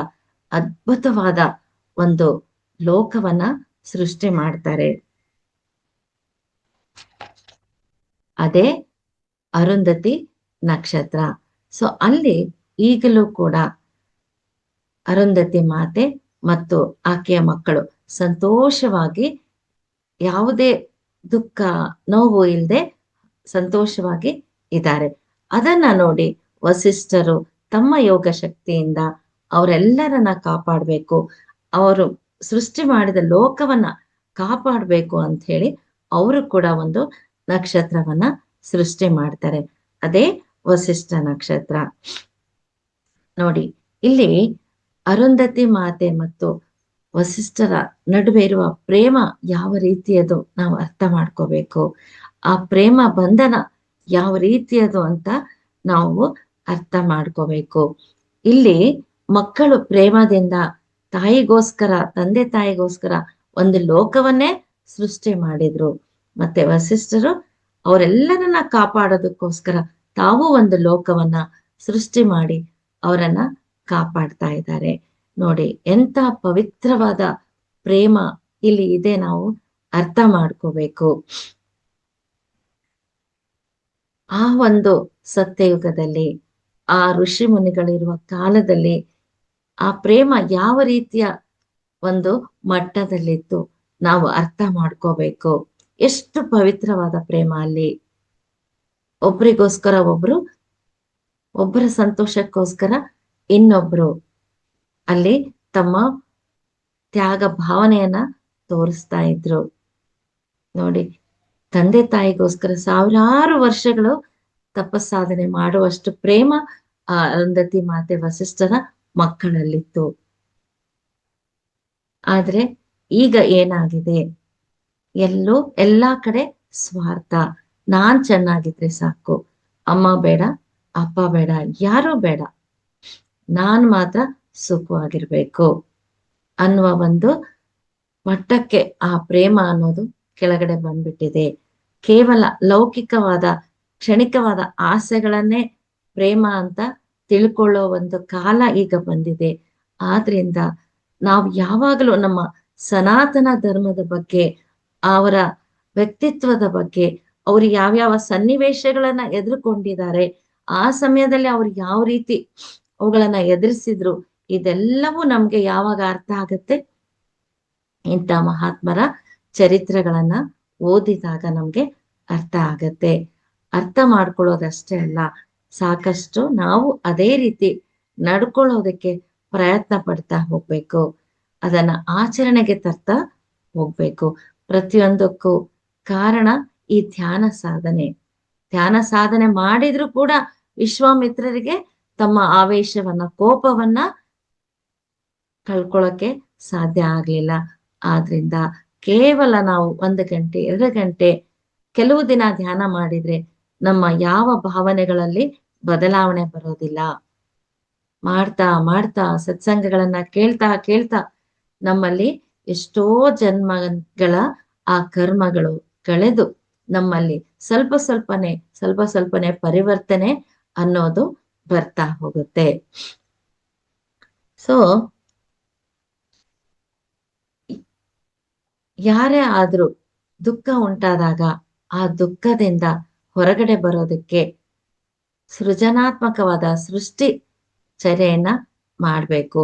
ಅದ್ಭುತವಾದ ಒಂದು ಲೋಕವನ್ನ ಸೃಷ್ಟಿ ಮಾಡ್ತಾರೆ. ಅದೇ ಅರುಂಧತಿ ನಕ್ಷತ್ರ. ಸೊ ಅಲ್ಲಿ ಈಗಲೂ ಕೂಡ ಅರುಂಧತಿ ಮಾತೆ ಮತ್ತು ಆಕೆಯ ಮಕ್ಕಳು ಸಂತೋಷವಾಗಿ, ಯಾವುದೇ ದುಃಖ ನೋವು ಇಲ್ಲದೆ ಸಂತೋಷವಾಗಿ ಇದ್ದಾರೆ. ಅದನ್ನ ನೋಡಿ ವಸಿಷ್ಠರು ತಮ್ಮ ಯೋಗ ಶಕ್ತಿಯಿಂದ ಅವರೆಲ್ಲರನ್ನ ಕಾಪಾಡಬೇಕು, ಅವರು ಸೃಷ್ಟಿ ಮಾಡಿದ ಲೋಕವನ್ನ ಕಾಪಾಡಬೇಕು ಅಂತ ಹೇಳಿ ಅವರು ಕೂಡ ಒಂದು ನಕ್ಷತ್ರವನ್ನ ಸೃಷ್ಟಿ ಮಾಡ್ತಾರೆ. ಅದೇ ವಸಿಷ್ಠ ನಕ್ಷತ್ರ. ನೋಡಿ, ಇಲ್ಲಿ ಅರುಂಧತಿ ಮಾತೆ ಮತ್ತು ವಸಿಷ್ಠರ ನಡುವೆ ಇರುವ ಪ್ರೇಮ ಯಾವ ರೀತಿಯದು ನಾವು ಅರ್ಥ ಮಾಡ್ಕೋಬೇಕು. ಆ ಪ್ರೇಮ ಬಂಧನ ಯಾವ ರೀತಿಯದು ಅಂತ ನಾವು ಅರ್ಥ ಮಾಡ್ಕೋಬೇಕು. ಇಲ್ಲಿ ಮಕ್ಕಳು ಪ್ರೇಮದಿಂದ ತಾಯಿಗೋಸ್ಕರ, ತಂದೆ ತಾಯಿಗೋಸ್ಕರ ಒಂದು ಲೋಕವನ್ನೇ ಸೃಷ್ಟಿ ಮಾಡಿದ್ರು. ಮತ್ತೆ ವಸಿಷ್ಠರು ಅವರೆಲ್ಲರನ್ನ ಕಾಪಾಡೋದಕ್ಕೋಸ್ಕರ ತಾವು ಒಂದು ಲೋಕವನ್ನ ಸೃಷ್ಟಿ ಮಾಡಿ ಅವರನ್ನ ಕಾಪಾಡ್ತಾ ಇದ್ದಾರೆ. ನೋಡಿ, ಎಂತ ಪವಿತ್ರವಾದ ಪ್ರೇಮ ಇಲ್ಲಿ ಇದೆ, ನಾವು ಅರ್ಥ ಮಾಡ್ಕೋಬೇಕು. ಆ ಒಂದು ಸತ್ಯಯುಗದಲ್ಲಿ, ಆ ಋಷಿ ಮುನಿಗಳಿರುವ ಕಾಲದಲ್ಲಿ ಆ ಪ್ರೇಮ ಯಾವ ರೀತಿಯ ಒಂದು ಮಟ್ಟದಲ್ಲಿತ್ತು ನಾವು ಅರ್ಥ ಮಾಡ್ಕೋಬೇಕು. ಎಷ್ಟು ಪವಿತ್ರವಾದ ಪ್ರೇಮ ಅಲ್ಲಿ. ಒಬ್ರಿಗೋಸ್ಕರ ಒಬ್ರು, ಒಬ್ಬರ ಸಂತೋಷಕ್ಕೋಸ್ಕರ ಇನ್ನೊಬ್ರು ಅಲ್ಲಿ ತಮ್ಮ ತ್ಯಾಗ ಭಾವನೆಯನ್ನ ತೋರಿಸ್ತಾ ಇದ್ರು. ನೋಡಿ, ತಂದೆ ತಾಯಿಗೋಸ್ಕರ ಸಾವಿರಾರು ವರ್ಷಗಳು ತಪಸ್ಸಾಧನೆ ಮಾಡುವಷ್ಟು ಪ್ರೇಮ ಆ ಅರುಂಧತಿ ಮಾತೆ ವಸಿಷ್ಠರ ಮಕ್ಕಳಲ್ಲಿತ್ತು. ಆದ್ರೆ ಈಗ ಏನಾಗಿದೆ, ಎಲ್ಲಾ ಕಡೆ ಸ್ವಾರ್ಥ. ನಾನ್ ಚೆನ್ನಾಗಿದ್ರೆ ಸಾಕು, ಅಮ್ಮ ಬೇಡ, ಅಪ್ಪ ಬೇಡ, ಯಾರೂ ಬೇಡ, ನಾನ್ ಮಾತ್ರ ಸುಖವಾಗಿರ್ಬೇಕು ಅನ್ನುವ ಒಂದು ಮಟ್ಟಕ್ಕೆ ಆ ಪ್ರೇಮ ಅನ್ನೋದು ಕೆಳಗಡೆ ಬಂದ್ಬಿಟ್ಟಿದೆ. ಕೇವಲ ಲೌಕಿಕವಾದ, ಕ್ಷಣಿಕವಾದ ಆಸೆಗಳನ್ನೇ ಪ್ರೇಮ ಅಂತ ತಿಳ್ಕೊಳ್ಳೋ ಒಂದು ಕಾಲ ಈಗ ಬಂದಿದೆ. ಆದ್ರಿಂದ ನಾವು ಯಾವಾಗಲೂ ನಮ್ಮ ಸನಾತನ ಧರ್ಮದ ಬಗ್ಗೆ, ಅವರ ವ್ಯಕ್ತಿತ್ವದ ಬಗ್ಗೆ, ಅವರು ಯಾವ್ಯಾವ ಸನ್ನಿವೇಶಗಳನ್ನ ಎದುರುಕೊಂಡಿದ್ದಾರೆ, ಆ ಸಮಯದಲ್ಲಿ ಅವ್ರು ಯಾವ ರೀತಿ ಅವುಗಳನ್ನ ಎದುರಿಸಿದ್ರು, ಇದೆಲ್ಲವೂ ನಮ್ಗೆ ಯಾವಾಗ ಅರ್ಥ ಆಗತ್ತೆ, ಇಂಥ ಮಹಾತ್ಮರ ಚರಿತ್ರೆಗಳನ್ನ ಓದಿದಾಗ ನಮ್ಗೆ ಅರ್ಥ ಆಗತ್ತೆ. ಅರ್ಥ ಮಾಡ್ಕೊಳ್ಳೋದಷ್ಟೇ ಅಲ್ಲ, ಸಾಕಷ್ಟು ನಾವು ಅದೇ ರೀತಿ ನಡ್ಕೊಳ್ಳೋದಕ್ಕೆ ಪ್ರಯತ್ನ ಪಡ್ತಾ ಹೋಗ್ಬೇಕು, ಅದನ್ನ ಆಚರಣೆಗೆ ತರ್ತಾ ಹೋಗ್ಬೇಕು. ಪ್ರತಿಯೊಂದಕ್ಕೂ ಕಾರಣ ಈ ಧ್ಯಾನ ಸಾಧನೆ ಮಾಡಿದ್ರು ಕೂಡ ವಿಶ್ವಾಮಿತ್ರರಿಗೆ ತಮ್ಮ ಆವೇಶವನ್ನ, ಕೋಪವನ್ನ ಕಳ್ಕೊಳ್ಳೋಕೆ ಸಾಧ್ಯ ಆಗ್ಲಿಲ್ಲ. ಆದ್ರಿಂದ ಕೇವಲ ನಾವು 1 ಗಂಟೆ 2 ಗಂಟೆ ಕೆಲವು ದಿನ ಧ್ಯಾನ ಮಾಡಿದ್ರೆ ನಮ್ಮ ಯಾವ ಭಾವನೆಗಳಲ್ಲಿ ಬದಲಾವಣೆ ಬರೋದಿಲ್ಲ. ಮಾಡ್ತಾ ಮಾಡ್ತಾ ಸತ್ಸಂಗಗಳನ್ನ ಕೇಳ್ತಾ ನಮ್ಮಲ್ಲಿ ಎಷ್ಟೋ ಜನ್ಮಗಳ ಆ ಕರ್ಮಗಳು ಕಳೆದು ನಮ್ಮಲ್ಲಿ ಸ್ವಲ್ಪ ಸ್ವಲ್ಪನೇ ಪರಿವರ್ತನೆ ಅನ್ನೋದು ಬರ್ತಾ ಹೋಗುತ್ತೆ. ಸೊ ಯಾರೇ ಆದ್ರೂ ದುಃಖ ಉಂಟಾದಾಗ ಆ ದುಃಖದಿಂದ ಹೊರಗಡೆ ಬರೋದಕ್ಕೆ ಸೃಜನಾತ್ಮಕವಾದ ಸೃಷ್ಟಿ ಚರ್ಯೆಯನ್ನ ಮಾಡ್ಬೇಕು.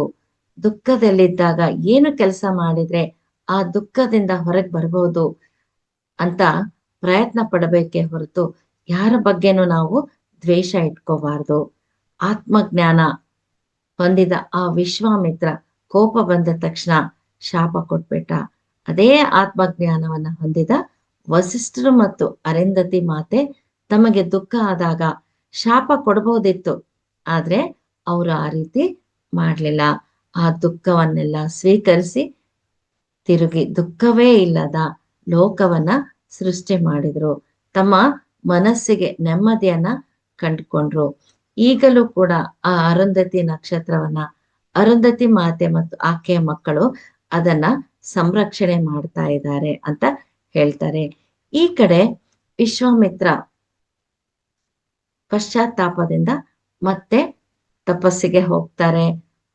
ದುಃಖದಲ್ಲಿದ್ದಾಗ ಏನು ಕೆಲಸ ಮಾಡಿದ್ರೆ ಆ ದುಃಖದಿಂದ ಹೊರಗೆ ಬರ್ಬೋದು ಅಂತ ಪ್ರಯತ್ನ ಪಡಬೇಕೇ ಹೊರತು ಯಾರ ಬಗ್ಗೆನೂ ನಾವು ದ್ವೇಷ ಇಟ್ಕೋಬಾರ್ದು. ಆತ್ಮಜ್ಞಾನ ಹೊಂದಿದ ಆ ವಿಶ್ವಾಮಿತ್ರ ಕೋಪ ಬಂದ ತಕ್ಷಣ ಶಾಪ ಕೊಟ್ಬಿಟ್ಟ. ಅದೇ ಆತ್ಮಜ್ಞಾನವನ್ನ ಹೊಂದಿದ ವಸಿಷ್ಠರು ಮತ್ತು ಅರುಂಧತಿ ಮಾತೆ ತಮಗೆ ದುಃಖ ಆದಾಗ ಶಾಪ ಕೊಡಬಹುದಿತ್ತು, ಆದ್ರೆ ಅವರು ಆ ರೀತಿ ಮಾಡ್ಲಿಲ್ಲ. ಆ ದುಃಖವನ್ನೆಲ್ಲ ಸ್ವೀಕರಿಸಿ ತಿರುಗಿ ದುಃಖವೇ ಇಲ್ಲದ ಲೋಕವನ್ನ ಸೃಷ್ಟಿ ಮಾಡಿದ್ರು. ತಮ್ಮ ಮನಸ್ಸಿಗೆ ನೆಮ್ಮದಿಯನ್ನ ಕಂಡುಕೊಂಡ್ರು. ಈಗಲೂ ಕೂಡ ಆ ಅರುಂಧತಿ ನಕ್ಷತ್ರವನ್ನ ಅರುಂಧತಿ ಮಾತೆ ಮತ್ತು ಆಕೆಯ ಮಕ್ಕಳು ಅದನ್ನ ಸಂರಕ್ಷಣೆ ಮಾಡ್ತಾ ಇದ್ದಾರೆ ಅಂತ ಹೇಳ್ತಾರೆ. ಈ ಕಡೆ ವಿಶ್ವಾಮಿತ್ರ ಪಶ್ಚಾತ್ತಾಪದಿಂದ ಮತ್ತೆ ತಪಸ್ಸಿಗೆ ಹೋಗ್ತಾರೆ.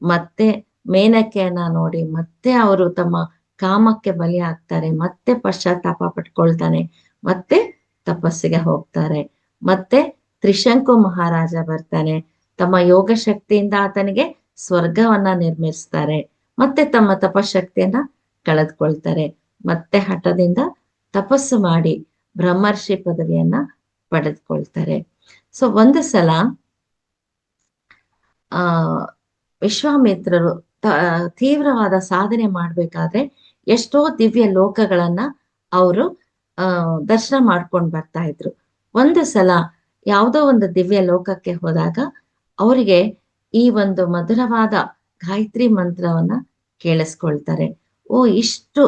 ಮತ್ತೆ ಮೇನಕೆಯನ್ನ ನೋಡಿ ಮತ್ತೆ ಅವರು ತಮ್ಮ ಕಾಮಕ್ಕೆ ಬಲಿ ಆಗ್ತಾರೆ. ಮತ್ತೆ ಪಶ್ಚಾತ್ತಾಪ ಪಟ್ಕೊಳ್ತಾನೆ, ಮತ್ತೆ ತಪಸ್ಸಿಗೆ ಹೋಗ್ತಾರೆ. ಮತ್ತೆ ತ್ರಿಶಂಕು ಮಹಾರಾಜ ಬರ್ತಾನೆ, ತಮ್ಮ ಯೋಗ ಶಕ್ತಿಯಿಂದ ಆತನಿಗೆ ಸ್ವರ್ಗವನ್ನ ನಿರ್ಮಿಸ್ತಾರೆ. ಮತ್ತೆ ತಮ್ಮ ತಪಶಕ್ತಿಯನ್ನ ಕಳೆದುಕೊಳ್ತಾರೆ. ಮತ್ತೆ ಹಠದಿಂದ ತಪಸ್ಸು ಮಾಡಿ ಬ್ರಹ್ಮರ್ಷಿ ಪದವಿಯನ್ನ ಪಡೆದುಕೊಳ್ತಾರೆ. ಸೊ ಒಂದು ಸಲ ಆ ವಿಶ್ವಾಮಿತ್ರರು ತೀವ್ರವಾದ ಸಾಧನೆ ಮಾಡ್ಬೇಕಾದ್ರೆ ಎಷ್ಟೋ ದಿವ್ಯ ಲೋಕಗಳನ್ನ ಅವರು ದರ್ಶನ ಮಾಡ್ಕೊಂಡು ಬರ್ತಾ ಇದ್ರು. ಒಂದು ಸಲ ಯಾವುದೋ ಒಂದು ದಿವ್ಯ ಲೋಕಕ್ಕೆ ಹೋದಾಗ ಅವರಿಗೆ ಈ ಒಂದು ಮಧುರವಾದ ಗಾಯತ್ರಿ ಮಂತ್ರವನ್ನ ಕೇಳಿಸ್ಕೊಳ್ತಾರೆ. ಓ, ಇಷ್ಟು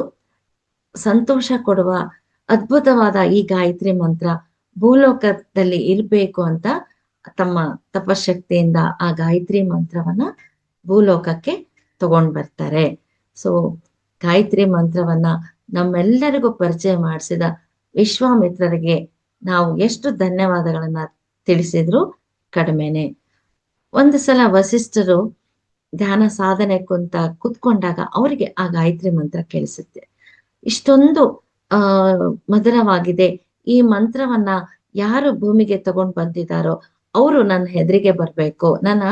ಸಂತೋಷ ಕೊಡುವ ಅದ್ಭುತವಾದ ಈ ಗಾಯತ್ರಿ ಮಂತ್ರ ಭೂಲೋಕದಲ್ಲಿ ಇರ್ಬೇಕು ಅಂತ ತಮ್ಮ ತಪಶಕ್ತಿಯಿಂದ ಆ ಗಾಯತ್ರಿ ಮಂತ್ರವನ್ನ ಭೂಲೋಕಕ್ಕೆ ತಗೊಂಡ್ ಬರ್ತಾರೆ. ಸೊ ಗಾಯತ್ರಿ ಮಂತ್ರವನ್ನ ನಮ್ಮೆಲ್ಲರಿಗೂ ಪರಿಚಯ ಮಾಡಿಸಿದ ವಿಶ್ವಾಮಿತ್ರರಿಗೆ ನಾವು ಎಷ್ಟು ಧನ್ಯವಾದಗಳನ್ನ ತಿಳಿಸಿದ್ರು ಕಡಿಮೆನೆ. ಒಂದು ಸಲ ವಸಿಷ್ಠರು ಧ್ಯಾನ ಸಾಧನೆ ಕುತ್ಕೊಂಡಾಗ ಅವರಿಗೆ ಆ ಗಾಯತ್ರಿ ಮಂತ್ರ ಕೇಳಿಸುತ್ತೆ. ಇಷ್ಟೊಂದು ಮಧುರವಾಗಿದೆ, ಈ ಮಂತ್ರವನ್ನ ಯಾರು ಭೂಮಿಗೆ ತಗೊಂಡ್ ಬಂದಿದ್ದಾರೋ ಅವರು ನನ್ನ ಹೆದರಿಗೆ ಬರ್ಬೇಕು, ನನ್ನ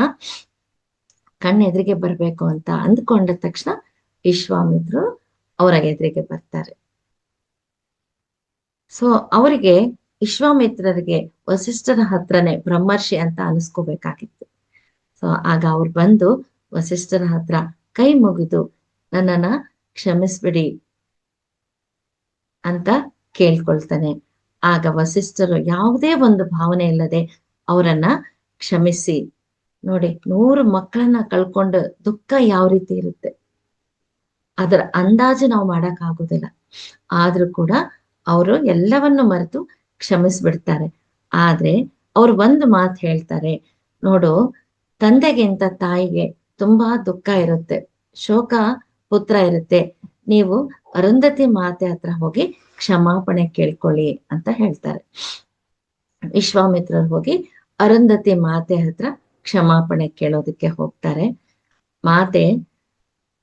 ಕಣ್ಣೆದುರಿಗೆ ಬರ್ಬೇಕು ಅಂತ ಅಂದ್ಕೊಂಡ ತಕ್ಷಣ ವಿಶ್ವಾಮಿತ್ರರು ಅವರ ಎದುರಿಗೆ ಬರ್ತಾರೆ. ಸೊ ಅವರಿಗೆ ವಿಶ್ವಾಮಿತ್ರರಿಗೆ ವಸಿಷ್ಠರ ಹತ್ರನೇ ಬ್ರಹ್ಮರ್ಷಿ ಅಂತ ಅನಿಸ್ಕೋಬೇಕಾಗಿತ್ತು. ಸೊ ಆಗ ಅವ್ರು ಬಂದು ವಸಿಷ್ಠರ ಹತ್ರ ಕೈ ಮುಗಿದು ನನ್ನನ್ನ ಕ್ಷಮಿಸ್ಬಿಡಿ ಅಂತ ಕೇಳ್ಕೊಳ್ತಾನೆ. ಆಗ ವಸಿಷ್ಠರು ಯಾವುದೇ ಒಂದು ಭಾವನೆ ಇಲ್ಲದೆ ಅವರನ್ನ ಕ್ಷಮಿಸಿ, ನೋಡಿ 100 ಮಕ್ಕಳನ್ನ ಕಳ್ಕೊಂಡು ದುಃಖ ಯಾವ ರೀತಿ ಇರುತ್ತೆ ಅದರ ಅಂದಾಜು ನಾವು ಮಾಡಕ್ ಆಗುದಿಲ್ಲ. ಆದ್ರೂ ಕೂಡ ಅವರು ಎಲ್ಲವನ್ನು ಮರೆತು ಕ್ಷಮಿಸ್ಬಿಡ್ತಾರೆ. ಆದ್ರೆ ಅವ್ರು ಒಂದು ಮಾತು ಹೇಳ್ತಾರೆ, ನೋಡು, ತಂದೆಗಿಂತ ತಾಯಿಗೆ ತುಂಬಾ ದುಃಖ ಇರುತ್ತೆ, ಶೋಕ ಪುತ್ರ ಇರುತ್ತೆ, ನೀವು ಅರುಂಧತಿ ಮಾತೆ ಹತ್ರ ಹೋಗಿ ಕ್ಷಮಾಪಣೆ ಕೇಳ್ಕೊಳ್ಳಿ ಅಂತ ಹೇಳ್ತಾರೆ. ವಿಶ್ವಾಮಿತ್ರರು ಹೋಗಿ ಅರುಂಧತಿ ಮಾತೆ ಹತ್ರ ಕ್ಷಮಾಪಣೆ ಕೇಳೋದಕ್ಕೆ ಹೋಗ್ತಾರೆ. ಮಾತೆ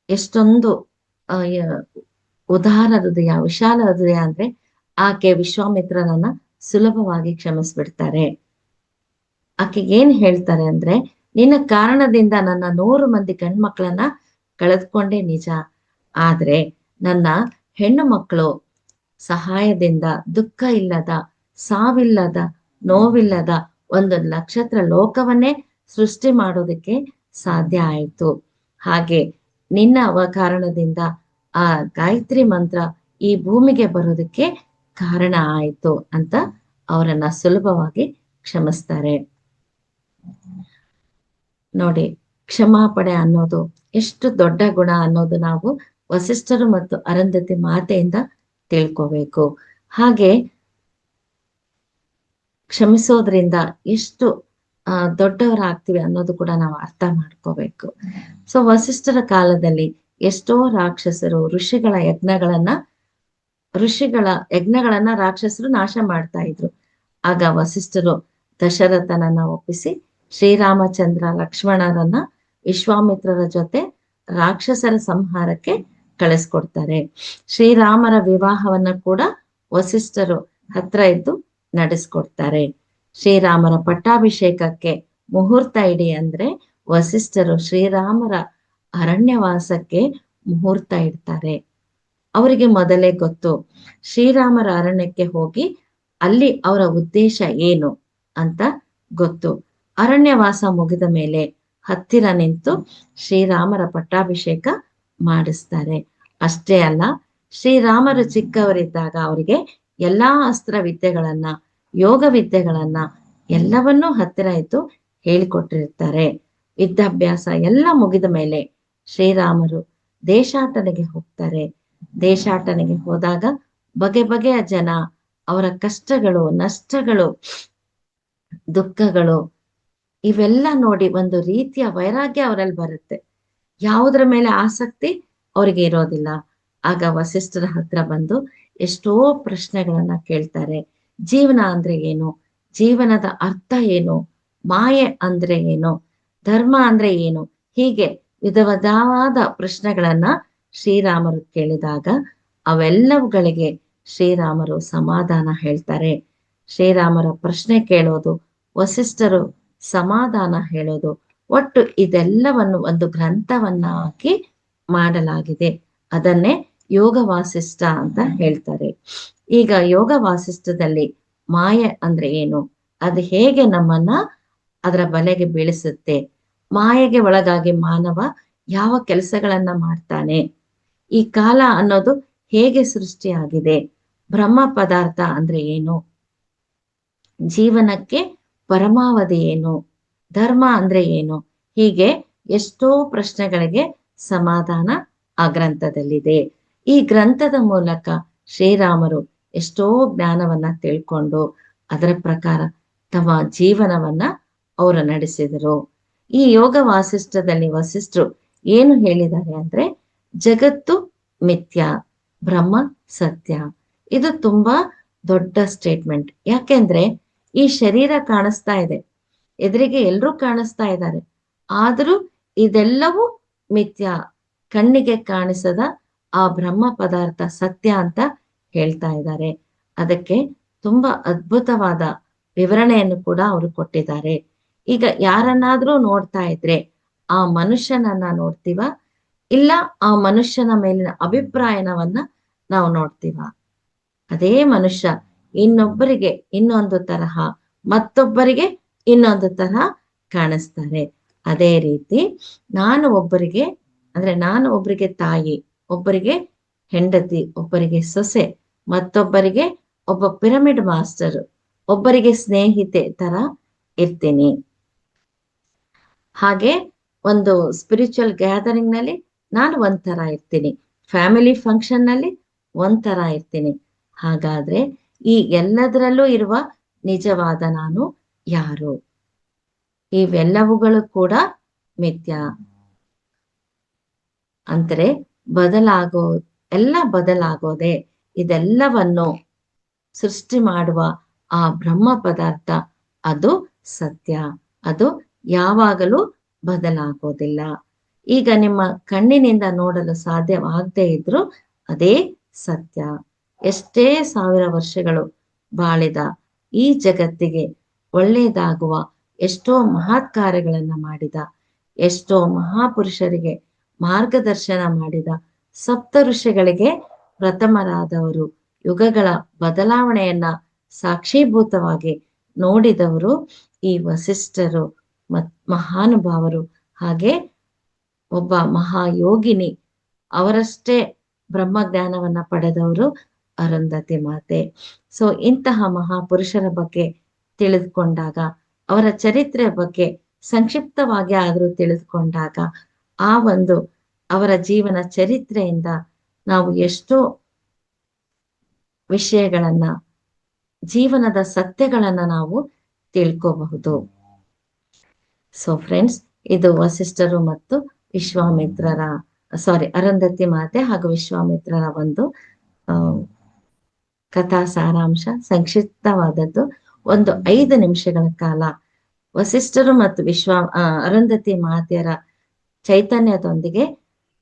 ಎಷ್ಟೊಂದು ಉದಾರ ಹೃದಯ, ವಿಶಾಲ ಹೃದಯ ಅಂದ್ರೆ ಆಕೆ ವಿಶ್ವಾಮಿತ್ರನನ್ನ ಸುಲಭವಾಗಿ ಕ್ಷಮಿಸ್ಬಿಡ್ತಾರೆ. ಆಕೆ ಏನ್ ಹೇಳ್ತಾರೆ ಅಂದ್ರೆ, ನಿನ್ನ ಕಾರಣದಿಂದ ನನ್ನ 100 ಮಂದಿ ಗಂಡ್ಮಕ್ಳನ್ನ ಕಳೆದುಕೊಂಡೇ ನಿಜ, ಆದ್ರೆ ನನ್ನ ಹೆಣ್ಣು ಮಕ್ಕಳು ಸಹಾಯದಿಂದ ದುಃಖ ಇಲ್ಲದ, ಸಾವಿಲ್ಲದ, ನೋವಿಲ್ಲದ ಒಂದು ನಕ್ಷತ್ರ ಲೋಕವನ್ನೇ ಸೃಷ್ಟಿ ಮಾಡೋದಕ್ಕೆ ಸಾಧ್ಯ ಆಯ್ತು. ಹಾಗೆ ನಿನ್ನ ಕಾರಣದಿಂದ ಆ ಗಾಯತ್ರಿ ಮಂತ್ರ ಈ ಭೂಮಿಗೆ ಬರೋದಕ್ಕೆ ಕಾರಣ ಆಯ್ತು ಅಂತ ಅವರನ್ನ ಸುಲಭವಾಗಿ ಕ್ಷಮಿಸ್ತಾರೆ. ನೋಡಿ, ಕ್ಷಮಾಪಣೆ ಅನ್ನೋದು ಎಷ್ಟು ದೊಡ್ಡ ಗುಣ ಅನ್ನೋದು ನಾವು ವಸಿಷ್ಠರು ಮತ್ತು ಅರುಂಧತಿ ಮಾತೆಯಿಂದ ತಿಳ್ಕೋಬೇಕು. ಹಾಗೆ ಕ್ಷಮಿಸೋದ್ರಿಂದ ಎಷ್ಟು ದೊಡ್ಡವರಾಗ್ತೀವಿ ಅನ್ನೋದು ಕೂಡ ನಾವು ಅರ್ಥ ಮಾಡ್ಕೋಬೇಕು. ಸೊ ವಸಿಷ್ಠರ ಕಾಲದಲ್ಲಿ ಎಷ್ಟೋ ರಾಕ್ಷಸರು ಋಷಿಗಳ ಯಜ್ಞಗಳನ್ನ ರಾಕ್ಷಸರು ನಾಶ ಮಾಡ್ತಾ ಇದ್ರು. ಆಗ ವಸಿಷ್ಠರು ದಶರಥನನ್ನ ಒಪ್ಪಿಸಿ ಶ್ರೀರಾಮಚಂದ್ರ ಲಕ್ಷ್ಮಣರನ್ನ ವಿಶ್ವಾಮಿತ್ರರ ಜೊತೆ ರಾಕ್ಷಸರ ಸಂಹಾರಕ್ಕೆ ಕಳಿಸ್ಕೊಡ್ತಾರೆ. ಶ್ರೀರಾಮರ ವಿವಾಹವನ್ನ ಕೂಡ ವಸಿಷ್ಠರು ಹತ್ರ ಇದ್ದು ನಡೆಸ್ಕೊಡ್ತಾರೆ. ಶ್ರೀರಾಮರ ಪಟ್ಟಾಭಿಷೇಕಕ್ಕೆ ಮುಹೂರ್ತ ಇಡಿ ಅಂದ್ರೆ ವಸಿಷ್ಠರು ಶ್ರೀರಾಮರ ಅರಣ್ಯವಾಸಕ್ಕೆ ಮುಹೂರ್ತ ಇಡ್ತಾರೆ. ಅವರಿಗೆ ಮೊದಲೇ ಗೊತ್ತು, ಶ್ರೀರಾಮರ ಅರಣ್ಯಕ್ಕೆ ಹೋಗಿ ಅಲ್ಲಿ ಅವರ ಉದ್ದೇಶ ಏನು ಅಂತ ಗೊತ್ತು. ಅರಣ್ಯವಾಸ ಮುಗಿದ ಮೇಲೆ ಹತ್ತಿರ ನಿಂತು ಶ್ರೀರಾಮರ ಪಟ್ಟಾಭಿಷೇಕ ಮಾಡಿಸ್ತಾರೆ. ಅಷ್ಟೇ ಅಲ್ಲ, ಶ್ರೀರಾಮರು ಚಿಕ್ಕವರಿದ್ದಾಗ ಅವರಿಗೆ ಎಲ್ಲಾ ಅಸ್ತ್ರ ವಿದ್ಯೆಗಳನ್ನ, ಯೋಗ ವಿದ್ಯೆಗಳನ್ನ ಎಲ್ಲವನ್ನೂ ಹತ್ತಿರ ಇದ್ದು ಹೇಳಿಕೊಟ್ಟಿರ್ತಾರೆ. ವಿದ್ಯಾಭ್ಯಾಸ ಎಲ್ಲ ಮುಗಿದ ಮೇಲೆ ಶ್ರೀರಾಮರು ದೇಶಾಟನೆಗೆ ಹೋಗ್ತಾರೆ. ದೇಶಾಟನೆಗೆ ಹೋದಾಗ ಬಗೆ ಬಗೆಯ ಜನ, ಅವರ ಕಷ್ಟಗಳು, ನಷ್ಟಗಳು, ದುಃಖಗಳು ಇವೆಲ್ಲ ನೋಡಿ ಒಂದು ರೀತಿಯ ವೈರಾಗ್ಯ ಅವರಲ್ಲಿ ಬರುತ್ತೆ. ಯಾವುದರ ಮೇಲೆ ಆಸಕ್ತಿ ಅವ್ರಿಗೆ ಇರೋದಿಲ್ಲ. ಆಗ ವಸಿಷ್ಠರ ಹತ್ರ ಬಂದು ಎಷ್ಟೋ ಪ್ರಶ್ನೆಗಳನ್ನ ಕೇಳ್ತಾರೆ. ಜೀವನ ಅಂದ್ರೆ ಏನು, ಜೀವನದ ಅರ್ಥ ಏನು, ಮಾಯೆ ಅಂದ್ರೆ ಏನು, ಧರ್ಮ ಅಂದ್ರೆ ಏನು, ಹೀಗೆ ವಿಧವಾದ ಪ್ರಶ್ನೆಗಳನ್ನ ಶ್ರೀರಾಮರು ಕೇಳಿದಾಗ ಅವೆಲ್ಲವುಗಳಿಗೆ ಶ್ರೀರಾಮರು ಸಮಾಧಾನ ಹೇಳ್ತಾರೆ. ಶ್ರೀರಾಮರ ಪ್ರಶ್ನೆ ಕೇಳೋದು, ವಸಿಷ್ಠರು ಸಮಾಧಾನ ಹೇಳೋದು, ಒಟ್ಟು ಇದೆಲ್ಲವನ್ನು ಒಂದು ಗ್ರಂಥವನ್ನ ಹಾಕಿ ಮಾಡಲಾಗಿದೆ. ಅದನ್ನೇ ಯೋಗ ವಾಸಿಷ್ಠ ಅಂತ ಹೇಳ್ತಾರೆ. ಈಗ ಯೋಗ ವಾಸಿಷ್ಠದಲ್ಲಿ ಮಾಯೆ ಅಂದ್ರೆ ಏನು, ಅದು ಹೇಗೆ ನಮ್ಮನ್ನ ಅದರ ಬಲೆಗೆ ಬೀಳಿಸುತ್ತೆ, ಮಾಯೆಗೆ ಒಳಗಾಗಿ ಮಾನವ ಯಾವ ಕೆಲಸಗಳನ್ನ ಮಾಡ್ತಾನೆ, ಈ ಕಾಲ ಅನ್ನೋದು ಹೇಗೆ ಸೃಷ್ಟಿಯಾಗಿದೆ, ಬ್ರಹ್ಮ ಪದಾರ್ಥ ಅಂದ್ರೆ ಏನು, ಜೀವನಕ್ಕೆ ಪರಮಾವಧಿ ಏನು, ಧರ್ಮ ಅಂದ್ರೆ ಏನು, ಹೀಗೆ ಎಷ್ಟೋ ಪ್ರಶ್ನೆಗಳಿಗೆ ಸಮಾಧಾನ ಆ ಗ್ರಂಥದಲ್ಲಿದೆ. ಈ ಗ್ರಂಥದ ಮೂಲಕ ಶ್ರೀರಾಮರು ಎಷ್ಟೋ ಜ್ಞಾನವನ್ನ ತಿಳ್ಕೊಂಡು ಅದರ ಪ್ರಕಾರ ತಮ್ಮ ಜೀವನವನ್ನ ಅವರು ನಡೆಸಿದರು. ಈ ಯೋಗ ವಾಸಿಷ್ಠದಲ್ಲಿ ವಸಿಷ್ಠರು ಏನು ಹೇಳಿದ್ದಾರೆ ಅಂದ್ರೆ, ಜಗತ್ತು ಮಿಥ್ಯ, ಬ್ರಹ್ಮ ಸತ್ಯ. ಇದು ತುಂಬಾ ದೊಡ್ಡ ಸ್ಟೇಟ್ಮೆಂಟ್. ಯಾಕೆಂದ್ರೆ ಈ ಶರೀರ ಕಾಣಿಸ್ತಾ ಇದೆ, ಎದುರಿಗೆ ಎಲ್ರೂ ಕಾಣಿಸ್ತಾ ಇದ್ದಾರೆ, ಆದರೂ ಇದೆಲ್ಲವೂ ಮಿಥ್ಯ, ಕಣ್ಣಿಗೆ ಕಾಣಿಸದ ಆ ಬ್ರಹ್ಮ ಪದಾರ್ಥ ಸತ್ಯ ಅಂತ ಹೇಳ್ತಾ ಇದ್ದಾರೆ. ಅದಕ್ಕೆ ತುಂಬಾ ಅದ್ಭುತವಾದ ವಿವರಣೆಯನ್ನು ಕೂಡ ಅವರು ಕೊಟ್ಟಿದ್ದಾರೆ. ಈಗ ಯಾರನ್ನಾದ್ರೂ ನೋಡ್ತಾ ಇದ್ರೆ ಆ ಮನುಷ್ಯನನ್ನ ನೋಡ್ತೀವ, ಇಲ್ಲ ಆ ಮನುಷ್ಯನ ಮೇಲಿನ ಅಭಿಪ್ರಾಯನವನ್ನ ನಾವು ನೋಡ್ತೀವ. ಅದೇ ಮನುಷ್ಯ ಇನ್ನೊಬ್ಬರಿಗೆ ಇನ್ನೊಂದು ತರಹ, ಮತ್ತೊಬ್ಬರಿಗೆ ಇನ್ನೊಂದು ತರಹ ಕಾಣಿಸ್ತಾರೆ. ಅದೇ ರೀತಿ ನಾನು ಒಬ್ಬರಿಗೆ ತಾಯಿ, ಒಬ್ಬರಿಗೆ ಹೆಂಡತಿ, ಒಬ್ಬರಿಗೆ ಸೊಸೆ, ಮತ್ತೊಬ್ಬರಿಗೆ ಒಬ್ಬ ಪಿರಮಿಡ್ ಮಾಸ್ಟರ್, ಒಬ್ಬರಿಗೆ ಸ್ನೇಹಿತೆ ತರ ಇರ್ತೀನಿ. ಹಾಗೆ ಒಂದು ಸ್ಪಿರಿಚುವಲ್ ಗ್ಯಾದರಿಂಗ್ ನಲ್ಲಿ ನಾನು ಒಂಥರ ಇರ್ತೀನಿ, ಫ್ಯಾಮಿಲಿ ಫಂಕ್ಷನ್ ನಲ್ಲಿ ಒಂಥರ ಇರ್ತೀನಿ. ಹಾಗಾದ್ರೆ ಈ ಎಲ್ಲದರಲ್ಲೂ ಇರುವ ನಿಜವಾದ ನಾನು ಯಾರು? ಇವೆಲ್ಲವುಗಳು ಕೂಡ ಮಿಥ್ಯ. ಅಂದ್ರೆ ಎಲ್ಲ ಬದಲಾಗೋದೆ. ಇದೆಲ್ಲವನ್ನು ಸೃಷ್ಟಿ ಮಾಡುವ ಆ ಬ್ರಹ್ಮ ಪದಾರ್ಥ ಅದು ಸತ್ಯ, ಅದು ಯಾವಾಗಲೂ ಬದಲಾಗೋದಿಲ್ಲ. ಈಗ ನಿಮ್ಮ ಕಣ್ಣಿನಿಂದ ನೋಡಲು ಸಾಧ್ಯವಾಗದೇ ಇದ್ರು ಅದೇ ಸತ್ಯ. ಎಷ್ಟೇ ಸಾವಿರ ವರ್ಷಗಳು ಬಾಳಿದ ಈ ಜಗತ್ತಿಗೆ ಒಳ್ಳೆಯದಾಗುವ ಎಷ್ಟೋ ಮಹತ್ ಕಾರ್ಯಗಳನ್ನ ಮಾಡಿದ, ಎಷ್ಟೋ ಮಹಾಪುರುಷರಿಗೆ ಮಾರ್ಗದರ್ಶನ ಮಾಡಿದ ಸಪ್ತ ಋಷಿಗಳಿಗೆ ಪ್ರಥಮರಾದವರು, ಯುಗಗಳ ಬದಲಾವಣೆಯನ್ನ ಸಾಕ್ಷೀಭೂತವಾಗಿ ನೋಡಿದವರು ಈ ವಸಿಷ್ಠರು ಮಹಾನುಭಾವರು. ಹಾಗೆ ಒಬ್ಬ ಮಹಾಯೋಗಿನಿ, ಅವರಷ್ಟೇ ಬ್ರಹ್ಮಜ್ಞಾನವನ್ನ ಪಡೆದವರು ಅರುಂಧತಿ ಮಾತೆ. ಸೊ ಇಂತಹ ಮಹಾಪುರುಷರ ಬಗ್ಗೆ ತಿಳಿದುಕೊಂಡಾಗ, ಅವರ ಚರಿತ್ರೆ ಬಗ್ಗೆ ಸಂಕ್ಷಿಪ್ತವಾಗಿ ಆದರೂ ತಿಳಿದುಕೊಂಡಾಗ, ಆ ಒಂದು ಅವರ ಜೀವನ ಚರಿತ್ರೆಯಿಂದ ನಾವು ಎಷ್ಟೋ ವಿಷಯಗಳನ್ನ, ಜೀವನದ ಸತ್ಯಗಳನ್ನ ನಾವು ತಿಳ್ಕೋಬಹುದು. ಸೊ ಫ್ರೆಂಡ್ಸ್, ಇದು ವಸಿಷ್ಠರು ಮತ್ತು ವಿಶ್ವಾಮಿತ್ರರ ಅರುಂಧತಿ ಮಾತೆ ಹಾಗೂ ವಿಶ್ವಾಮಿತ್ರರ ಒಂದು ಕಥಾ ಸಾರಾಂಶ, ಸಂಕ್ಷಿಪ್ತವಾದದ್ದು. ಒಂದು 5 ನಿಮಿಷಗಳ ಕಾಲ ವಸಿಷ್ಠರು ಮತ್ತು ಅರುಂಧತಿ ಮಾತೆಯರ ಚೈತನ್ಯದೊಂದಿಗೆ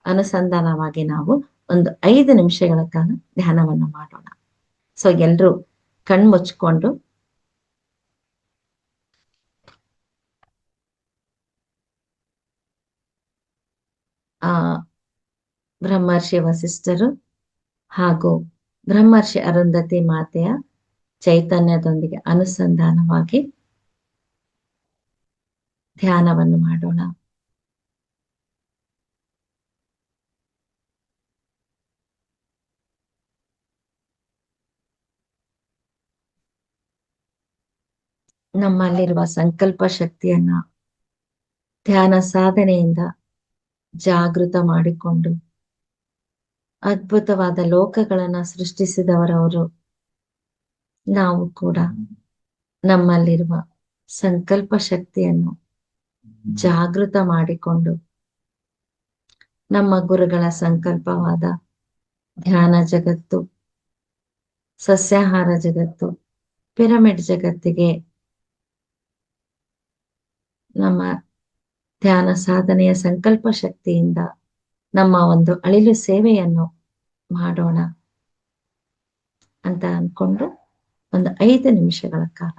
ಅನುಸಂಧಾನವಾಗಿ ನಾವು ಒಂದು 5 ನಿಮಿಷಗಳ ಕಾಲ ಧ್ಯಾನವನ್ನು ಮಾಡೋಣ. ಸೊ ಎಲ್ರೂ ಕಣ್ಮುಚ್ಕೊಂಡು ಬ್ರಹ್ಮರ್ಷಿ ವಸಿಷ್ಠರು ಹಾಗೂ ಬ್ರಹ್ಮರ್ಷಿ ಅರುಂಧತಿ ಮಾತೆಯ ಚೈತನ್ಯದೊಂದಿಗೆ ಅನುಸಂಧಾನವಾಗಿ ಧ್ಯಾನವನ್ನು ಮಾಡೋಣ. ನಮ್ಮಲ್ಲಿರುವ ಸಂಕಲ್ಪ ಶಕ್ತಿಯನ್ನ ಧ್ಯಾನ ಸಾಧನೆಯಿಂದ ಜಾಗೃತ ಮಾಡಿಕೊಂಡು ಅದ್ಭುತವಾದ ಲೋಕಗಳನ್ನ ಸೃಷ್ಟಿಸಿದವರವರು. ನಾವು ಕೂಡ ನಮ್ಮಲ್ಲಿರುವ ಸಂಕಲ್ಪ ಶಕ್ತಿಯನ್ನು ಜಾಗೃತ ಮಾಡಿಕೊಂಡು ನಮ್ಮ ಗುರುಗಳ ಸಂಕಲ್ಪವಾದ ಧ್ಯಾನ ಜಗತ್ತು, ಸಸ್ಯಾಹಾರ ಜಗತ್ತು, ಪಿರಮಿಡ್ ಜಗತ್ತಿಗೆ ನಮ್ಮ ಧ್ಯಾನ ಸಾಧನೆಯ ಸಂಕಲ್ಪ ಶಕ್ತಿಯಿಂದ ನಮ್ಮ ಒಂದು ಅಳಿಲು ಸೇವೆಯನ್ನು ಮಾಡೋಣ ಅಂತ ಅನ್ಕೊಂಡು ಒಂದು 5 ನಿಮಿಷಗಳ ಕಾಲ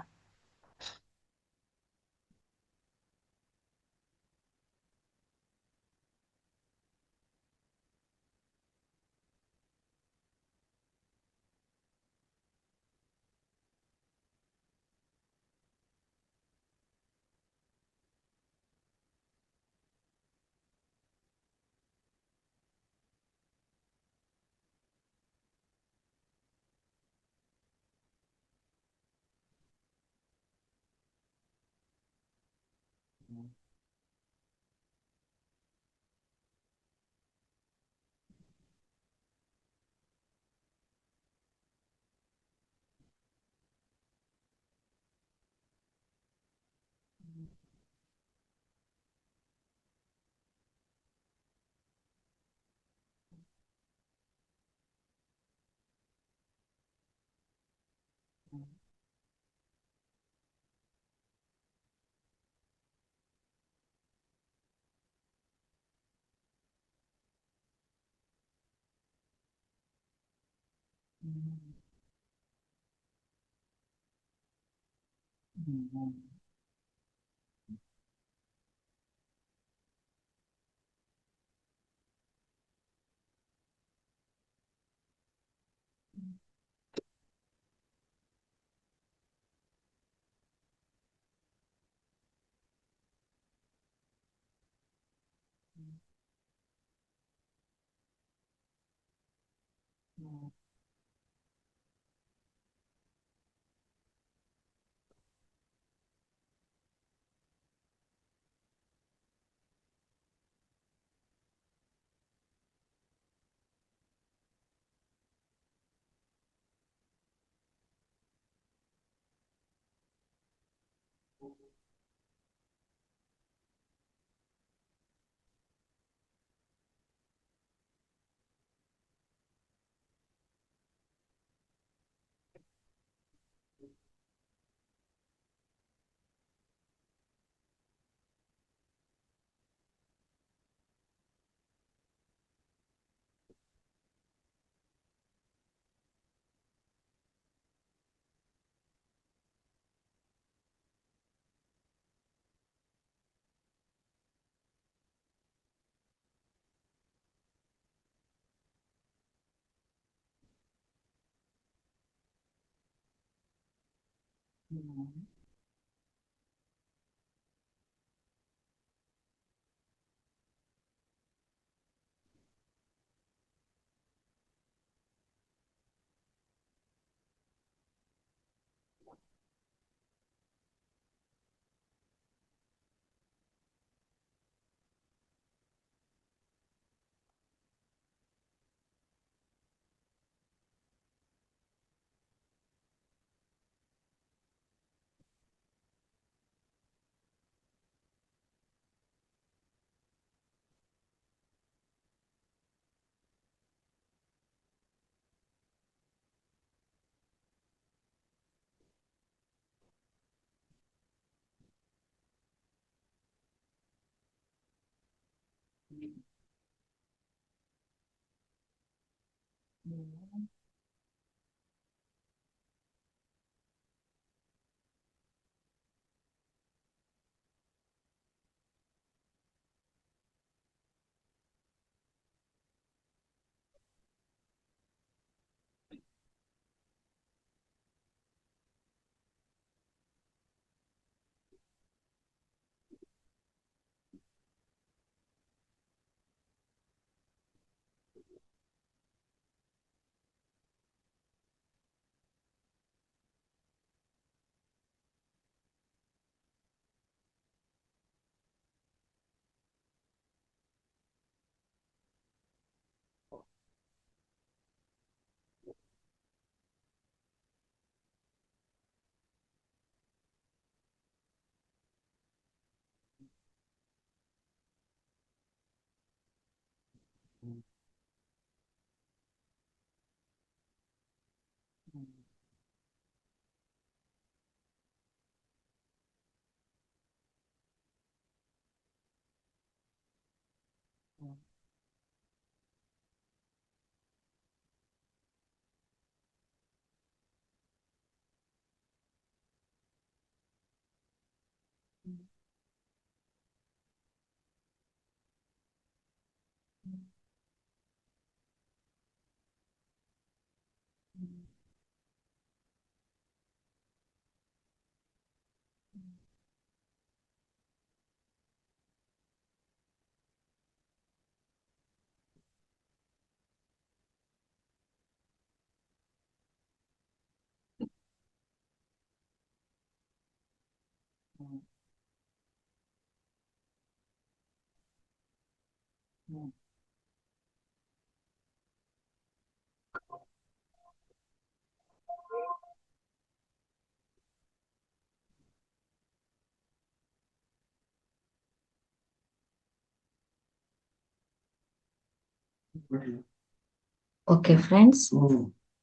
ಓಕೆ ಫ್ರೆಂಡ್ಸ್,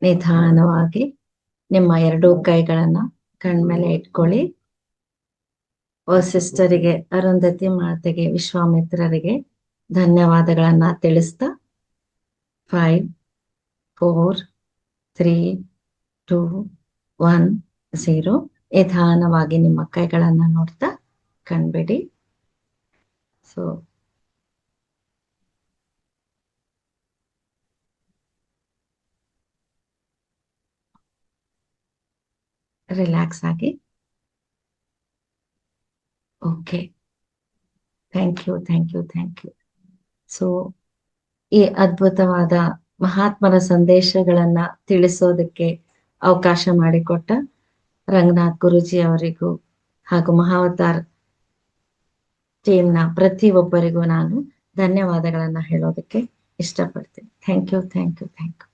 ನಿಧಾನವಾಗಿ ನಿಮ್ಮ ಎರಡೂ ಕೈಗಳನ್ನ ಕಣ್ಮೇಲೆ ಇಟ್ಕೊಳ್ಳಿ. ಸಿಸ್ಟರಿಗೆ, ಅರುಂಧತಿ ಮಾತೆಗೆ, ವಿಶ್ವಾಮಿತ್ರರಿಗೆ ಧನ್ಯವಾದಗಳನ್ನ ತಿಳಿಸ್ತಾ 5, 4, 3, 2, 1, 0 ನಿಧಾನವಾಗಿ ನಿಮ್ಮ ಕೈಗಳನ್ನ ನೋಡ್ತಾ ಕಣ್ಬಿಡಿ. ಸೊ ರಿಲ್ಯಾಕ್ಸ್ ಆಗಿ. Okay, thank you, thank you, thank you. So ಈ ಅದ್ಭುತವಾದ ಮಹಾತ್ಮರ ಸಂದೇಶಗಳನ್ನ ತಿಳಿಸೋದಕ್ಕೆ ಅವಕಾಶ ಮಾಡಿಕೊಟ್ಟ ರಂಗನಾಥ್ ಗುರೂಜಿ ಅವರಿಗೂ ಹಾಗೂ ಮಹಾವತಾರ್ ಟೀಮ್ನ ಪ್ರತಿಯೊಬ್ಬರಿಗೂ ನಾನು ಧನ್ಯವಾದಗಳನ್ನ ಹೇಳೋದಕ್ಕೆ ಇಷ್ಟಪಡ್ತೀನಿ. Thank you, thank you, thank you.